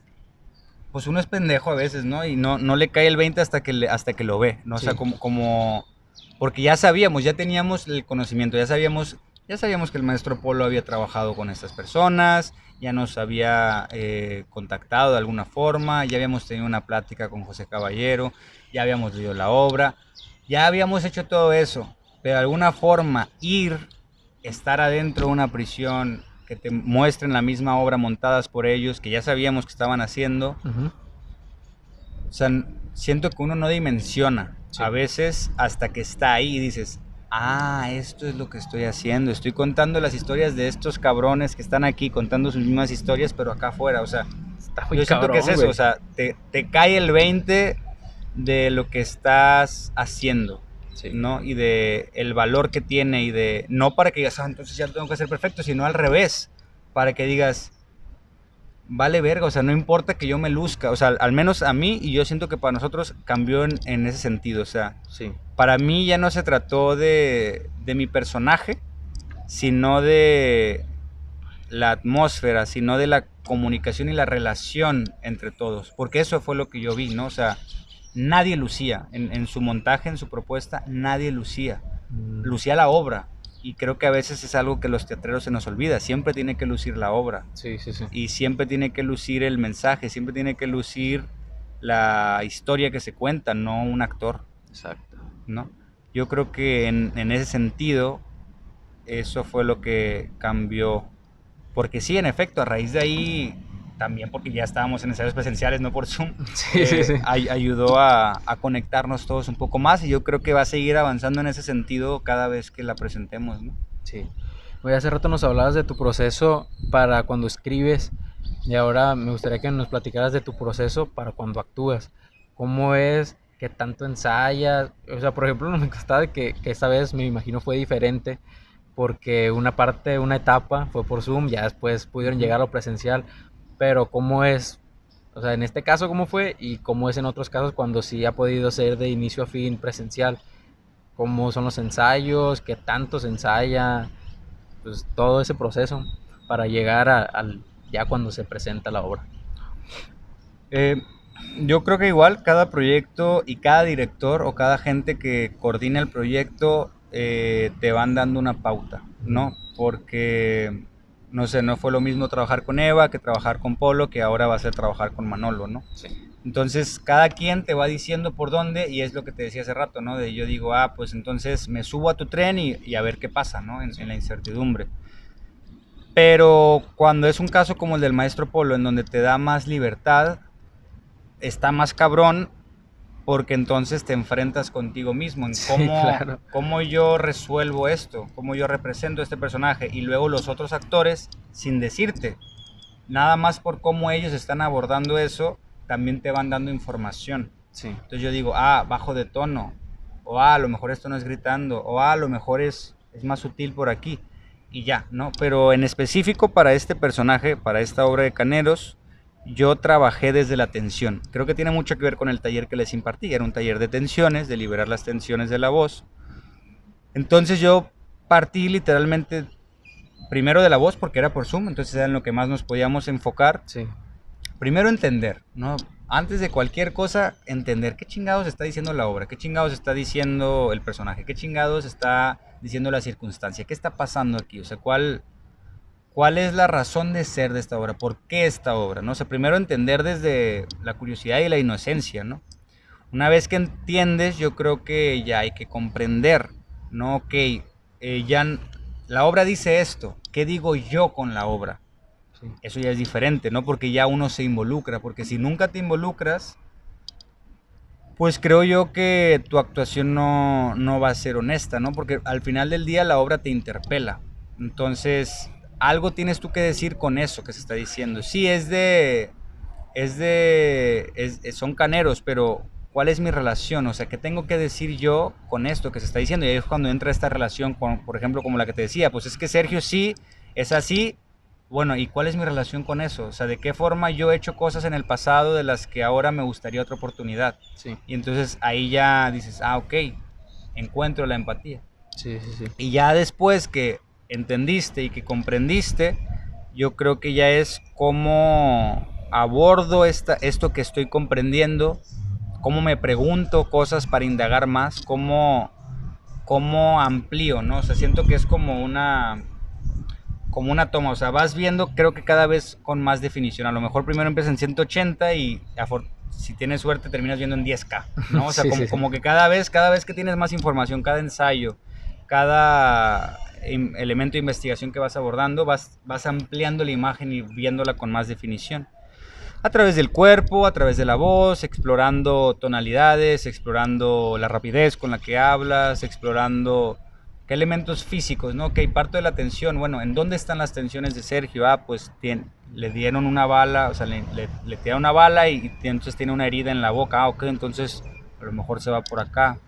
pues uno es pendejo a veces, ¿no? Y no le cae el 20 hasta que lo ve, ¿no? Sí. O sea, porque ya sabíamos, ya teníamos el conocimiento, ya sabíamos que el maestro Polo había trabajado con estas personas, ya nos había contactado de alguna forma, ya habíamos tenido una plática con José Caballero, ya habíamos leído la obra, ya habíamos hecho todo eso, pero de alguna forma estar adentro de una prisión, que te muestren la misma obra montadas por ellos, que ya sabíamos que estaban haciendo, o sea, siento que uno no dimensiona a veces hasta que está ahí y dices, esto es lo que estoy haciendo, estoy contando las historias de estos cabrones que están aquí contando sus mismas historias, pero acá afuera, o sea, yo siento que es eso, o sea, te cae el 20 de lo que estás haciendo, ¿no? Y de el valor que tiene y de, no para que digas, entonces ya lo tengo que hacer perfecto, sino al revés, para que digas, vale verga, o sea, no importa que yo me luzca, o sea, al menos a mí, y yo siento que para nosotros cambió en ese sentido, o sea, para mí ya no se trató de mi personaje, sino de la atmósfera, sino de la comunicación y la relación entre todos, porque eso fue lo que yo vi, ¿no? O sea, nadie lucía, en su montaje, en su propuesta, nadie lucía la obra. Y creo que a veces es algo que los teatreros se nos olvida. Siempre tiene que lucir la obra. Sí. Y siempre tiene que lucir el mensaje, siempre tiene que lucir la historia que se cuenta, no un actor. Exacto. ¿No? Yo creo que en ese sentido, eso fue lo que cambió. Porque sí, en efecto, a raíz de ahí, también porque ya estábamos en ensayos presenciales, no por Zoom, Sí. ayudó a conectarnos todos un poco más, y yo creo que va a seguir avanzando en ese sentido cada vez que la presentemos, ¿no? Sí. Oye, hace rato nos hablabas de tu proceso para cuando escribes, y ahora me gustaría que nos platicaras de tu proceso para cuando actúas. ¿Cómo es? ¿Qué tanto ensayas? O sea, por ejemplo, me constaba que esta vez me imagino fue diferente, porque una etapa fue por Zoom, ya después pudieron llegar a lo presencial, pero ¿cómo es? O sea, en este caso, ¿cómo fue? Y ¿cómo es en otros casos cuando sí ha podido ser de inicio a fin presencial? ¿Cómo son los ensayos? ¿Qué tanto se ensaya? Pues todo ese proceso para llegar ya cuando se presenta la obra. Yo creo que igual cada proyecto y cada director o cada gente que coordina el proyecto te van dando una pauta, ¿no? Porque, no sé, no fue lo mismo trabajar con Eva que trabajar con Polo, que ahora va a ser trabajar con Manolo, ¿no? Sí. Entonces, cada quien te va diciendo por dónde, y es lo que te decía hace rato, ¿no? De yo digo, pues entonces me subo a tu tren y a ver qué pasa, ¿no? En la incertidumbre. Pero cuando es un caso como el del maestro Polo, en donde te da más libertad, está más cabrón, porque entonces te enfrentas contigo mismo en cómo yo resuelvo esto, cómo yo represento este personaje, y luego los otros actores, sin decirte, nada más por cómo ellos están abordando eso, también te van dando información. Sí. Entonces yo digo, bajo de tono, o a lo mejor esto no es gritando, o a lo mejor es más sutil por aquí, y ya, ¿no? Pero en específico para este personaje, para esta obra de Caneros, yo trabajé desde la tensión. Creo que tiene mucho que ver con el taller que les impartí. Era un taller de tensiones, de liberar las tensiones de la voz. Entonces yo partí literalmente primero de la voz porque era por Zoom, entonces era en lo que más nos podíamos enfocar. Sí. Primero entender, ¿no? Antes de cualquier cosa, entender qué chingados está diciendo la obra, qué chingados está diciendo el personaje, qué chingados está diciendo la circunstancia, qué está pasando aquí, o sea, cuál es la razón de ser de esta obra, por qué esta obra, ¿no? O sea, primero entender desde la curiosidad y la inocencia, ¿no? Una vez que entiendes, yo creo que ya hay que comprender, ¿no? Ok, la obra dice esto, ¿qué digo yo con la obra? Sí. Eso ya es diferente, ¿no? Porque ya uno se involucra, porque si nunca te involucras, pues creo yo que tu actuación no va a ser honesta, ¿no? Porque al final del día la obra te interpela. Entonces, algo tienes tú que decir con eso que se está diciendo. Sí, son caneros, pero ¿cuál es mi relación? O sea, ¿qué tengo que decir yo con esto que se está diciendo? Y ahí es cuando entra esta relación con, por ejemplo, como la que te decía, pues es que Sergio sí es así. Bueno, ¿y cuál es mi relación con eso? O sea, ¿de qué forma yo he hecho cosas en el pasado de las que ahora me gustaría otra oportunidad? Sí. Y entonces ahí ya dices, ah, ok, encuentro la empatía. Sí, sí, sí. Y ya después que entendiste y que comprendiste, yo creo que ya es cómo abordo esto que estoy comprendiendo, cómo me pregunto cosas para indagar más, cómo amplío, ¿no? O sea, siento que es como una toma, o sea, vas viendo, creo que cada vez con más definición. A lo mejor primero empiezas en 180 y si tienes suerte terminas viendo en 10K, ¿no? O sea, Sí, sí, sí. como que cada vez que tienes más información, cada ensayo, cada elemento de investigación que vas abordando, vas ampliando la imagen y viéndola con más definición. A través del cuerpo, a través de la voz, explorando tonalidades, explorando la rapidez con la que hablas, explorando qué elementos físicos, ¿no? Que parto de la tensión. Bueno, ¿en dónde están las tensiones de Sergio? Ah, pues le dieron una bala, o sea, le tiraron una bala y entonces tiene una herida en la boca. Ah, ok, entonces a lo mejor se va por acá.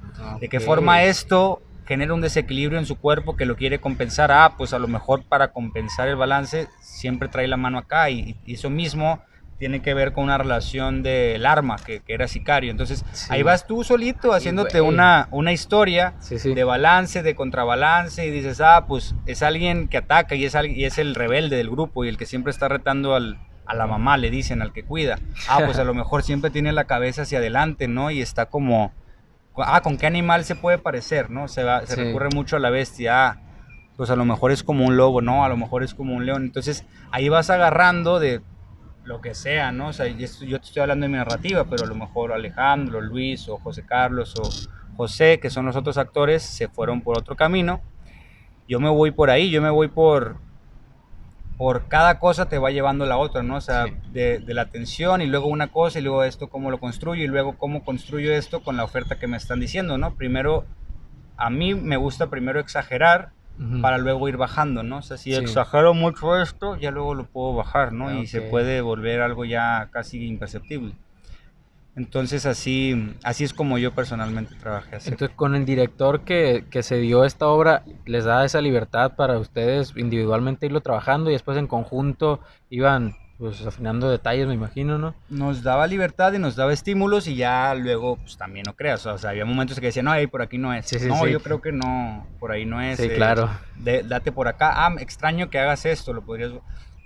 ¿De qué forma Ok. esto genera un desequilibrio en su cuerpo que lo quiere compensar? Ah, pues a lo mejor para compensar el balance siempre trae la mano acá y eso mismo tiene que ver con una relación del arma, que era sicario. Entonces, ahí Sí. vas tú solito Y, haciéndote güey. una historia Sí, sí. de balance, de contrabalance, y dices, ah, pues es alguien que ataca y es el rebelde del grupo y el que siempre está retando a la mamá, le dicen, al que cuida. Ah, pues a lo mejor siempre tiene la cabeza hacia adelante, ¿no? Y está como, ah, ¿con qué animal se puede parecer, no? Se Sí. recurre mucho a la bestia, ah, pues a lo mejor es como un lobo, ¿no? A lo mejor es como un león. Entonces, ahí vas agarrando de lo que sea, ¿no? O sea, yo te estoy hablando de mi narrativa, pero a lo mejor Alejandro, Luis o José Carlos o José, que son los otros actores, se fueron por otro camino. Yo me voy por ahí, yo me voy por cada cosa te va llevando la otra, ¿no? O sea, Sí. de la atención y luego una cosa y luego esto cómo lo construyo y luego cómo construyo esto con la oferta que me están diciendo, ¿no? Primero, a mí me gusta primero exagerar Ujú. para luego ir bajando, ¿no? O sea, si Sí. exagero mucho esto, ya luego lo puedo bajar, ¿no? Y se Ok. puede volver algo ya casi imperceptible. Entonces así es como yo personalmente trabajé acerca. Entonces, con el director que se dio esta obra, les da esa libertad para ustedes individualmente irlo trabajando y después en conjunto iban pues afinando detalles, me imagino, ¿no? Nos daba libertad y nos daba estímulos y ya luego, pues también no creas, o sea, había momentos que decían, no, ahí por aquí no es. Sí, sí, No, sí. yo creo que no, por ahí no es. Sí, claro. Date por acá. Ah, extraño que hagas esto, lo podrías.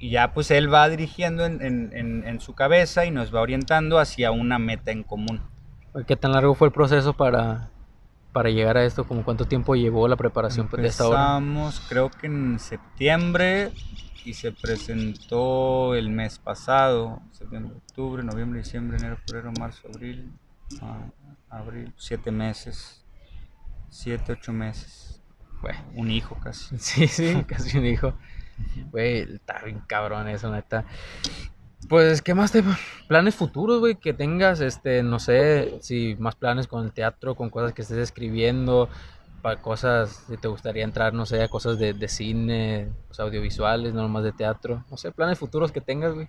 Y ya pues él va dirigiendo en su cabeza y nos va orientando hacia una meta en común. ¿Qué tan largo fue el proceso para llegar a esto? ¿Como cuánto tiempo llevó la preparación pues, de esta obra? Empezamos creo que en septiembre y se presentó el mes pasado, septiembre, octubre, noviembre, diciembre, enero, febrero, marzo, abril, abril, 7 meses, 7, 8 meses, Bueno, un hijo casi. sí, sí, casi un hijo. Güey, está bien cabrón eso, neta. Pues, ¿qué más te... planes futuros, güey, que tengas, no sé, si más planes con el teatro, con cosas que estés escribiendo, para cosas, si te gustaría entrar, no sé, a cosas de cine, o sea, audiovisuales, no nomás de teatro, no sé, planes futuros que tengas, güey.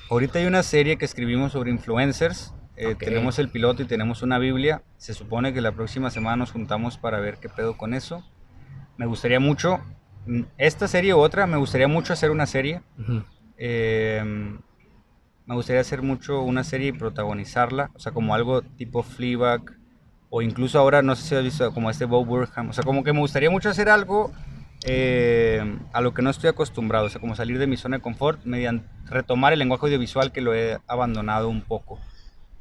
Ahorita hay una serie que escribimos sobre influencers. Ok, Tenemos el piloto y tenemos una Biblia. Se supone que la próxima semana nos juntamos para ver qué pedo con eso. Me gustaría mucho, esta serie u otra, me gustaría mucho hacer una serie. ujú, Eh, Me gustaría hacer mucho una serie y protagonizarla, o sea, como algo tipo Fleabag o incluso ahora, no sé si has visto como Bo Burnham, o sea, como que me gustaría mucho hacer algo a lo que no estoy acostumbrado, o sea, como salir de mi zona de confort, mediante retomar el lenguaje audiovisual que lo he abandonado un poco.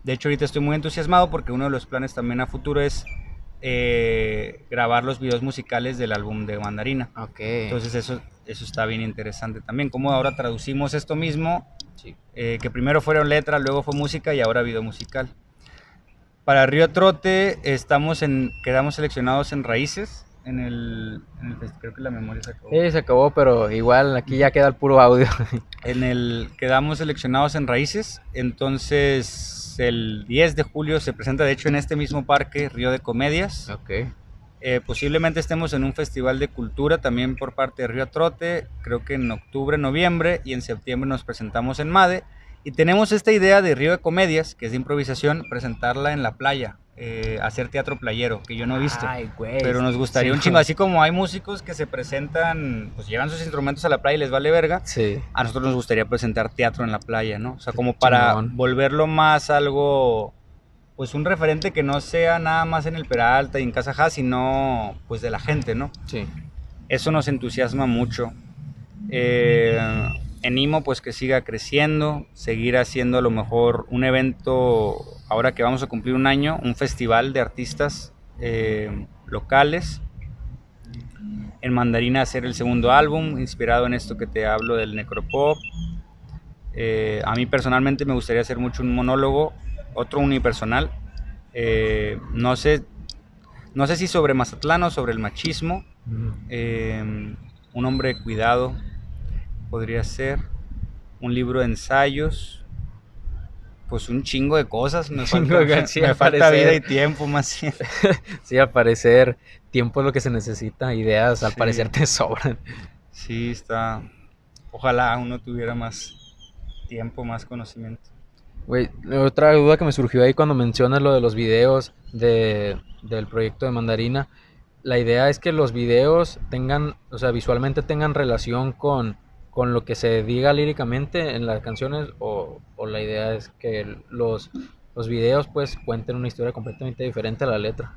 De hecho, ahorita estoy muy entusiasmado porque uno de los planes también a futuro es grabar los videos musicales del álbum de Mandarina. Okay. Entonces eso está bien interesante también, como ahora traducimos esto mismo, Sí. que primero fueron letras, luego fue música y ahora video musical. Para Río Trote quedamos seleccionados en Raíces, creo que la memoria se acabó. Se acabó, pero igual aquí ya queda el puro audio. Quedamos seleccionados en Raíces, entonces el 10 de julio se presenta de hecho en este mismo parque, Río de Comedias. Okay. Posiblemente estemos en un festival de cultura también por parte de Río Trote, creo que en octubre, noviembre, y en septiembre nos presentamos en MADE. Y tenemos esta idea de Río de Comedias, que es de improvisación, presentarla en la playa, hacer teatro playero, que yo no he visto. Ay, güey. Pero nos gustaría un chingo, así como hay músicos que se presentan, pues llevan sus instrumentos a la playa y les vale verga. Sí. A nosotros nos gustaría presentar teatro en la playa, ¿no? O sea, como para volverlo más algo, pues un referente que no sea nada más en el Peralta y en Casa Haas, sino pues de la gente, ¿no? Sí. Eso nos entusiasma mucho. En IMO pues que siga creciendo, seguir haciendo a lo mejor un evento, ahora que vamos a cumplir un año, un festival de artistas locales. En Mandarina hacer el segundo álbum, inspirado en esto que te hablo del necropop. A mí personalmente me gustaría hacer mucho un monólogo, otro unipersonal. No sé si sobre Mazatlán o sobre el machismo. Un hombre de cuidado podría ser, un libro de ensayos, pues un chingo de cosas, me falta vida y tiempo más bien. Sí, al parecer tiempo es lo que se necesita, ideas al parecer te sobran. Sí, ojalá uno tuviera más tiempo, más conocimiento. Güey, otra duda que me surgió ahí cuando mencionas lo de los videos del proyecto de Mandarina, la idea es que los videos tengan, o sea, visualmente tengan relación con lo que se diga líricamente en las canciones, o la idea es que los videos pues cuenten una historia completamente diferente a la letra.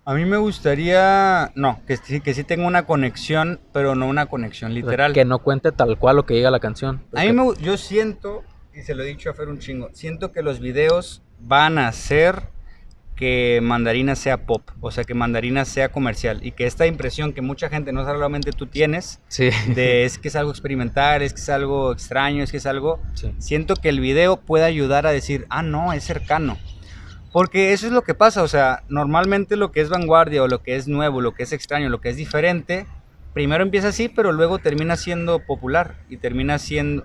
A mí me gustaría, que sí tenga una conexión, pero no una conexión literal. O sea, que no cuente tal cual lo que diga la canción. Yo siento, y se lo he dicho a Fer un chingo, siento que los videos van a hacer que Mandarina sea pop, o sea, que Mandarina sea comercial, y que esta impresión que mucha gente, no solamente tú tienes, sí, de es que es algo experimental, es que es algo extraño, es que es algo, sí. Siento que el video puede ayudar a decir, no, es cercano, porque eso es lo que pasa, o sea, normalmente lo que es vanguardia, o lo que es nuevo, lo que es extraño, lo que es diferente, primero empieza así, pero luego termina siendo popular, y termina siendo...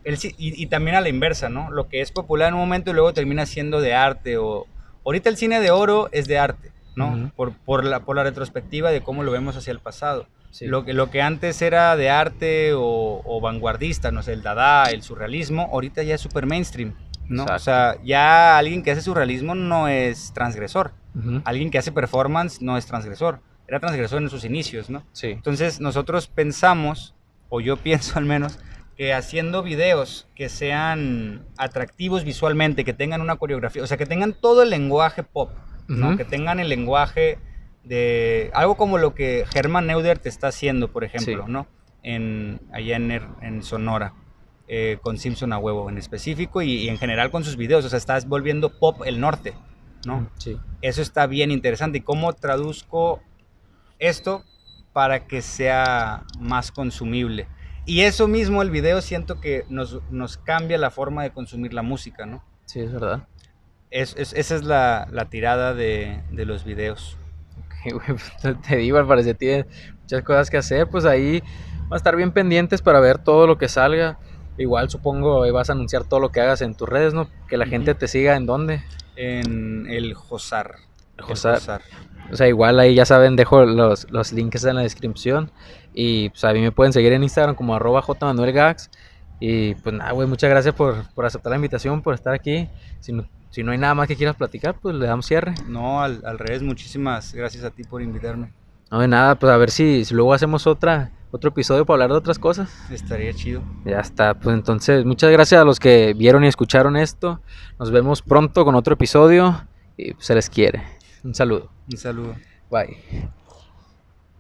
Y también a la inversa, ¿no? Lo que es popular en un momento y luego termina siendo de arte, o... Ahorita el cine de oro es de arte, ¿no? Uh-huh. por la retrospectiva de cómo lo vemos hacia el pasado. Sí. Lo que antes era de arte o vanguardista, no sé, el dada, el surrealismo, ahorita ya es super mainstream, ¿no? Exacto. O sea, ya alguien que hace surrealismo no es transgresor. Uh-huh. Alguien que hace performance no es transgresor. Era transgresor en sus inicios, ¿no? Sí. Entonces nosotros pensamos, o yo pienso al menos, que haciendo videos que sean atractivos visualmente, que tengan una coreografía, o sea, que tengan todo el lenguaje pop, ¿no? Uh-huh. Que tengan el lenguaje de... Algo como lo que Germán Neuder te está haciendo, por ejemplo, sí. ¿no? Allá en Sonora, con Simpson a huevo en específico, y en general con sus videos, o sea, estás volviendo pop el norte, ¿no? Sí. Eso está bien interesante. ¿Y cómo traduzco esto para que sea más consumible? Y eso mismo, el video, siento que nos cambia la forma de consumir la música, ¿no? Sí, es verdad. Esa es la tirada de los videos. Okay, güey, te digo, al parecer tienes muchas cosas que hacer, pues ahí van a estar bien pendientes para ver todo lo que salga. Igual supongo vas a anunciar todo lo que hagas en tus redes, ¿no? Que la uh-huh. gente te siga, ¿en dónde? En el Josar. Josar. O sea, igual ahí ya saben, dejo los links en la descripción. Y pues a mí me pueden seguir en Instagram como @jmanuelgags. Y pues nada, güey, muchas gracias por aceptar la invitación, por estar aquí. Si no hay nada más que quieras platicar, pues le damos cierre. No, al revés, muchísimas gracias a ti por invitarme. No, de nada, pues a ver si luego hacemos otro episodio para hablar de otras cosas. Estaría chido. Ya está, pues entonces muchas gracias a los que vieron y escucharon esto. Nos vemos pronto con otro episodio. y se les quiere. Un saludo. Un saludo. Bye.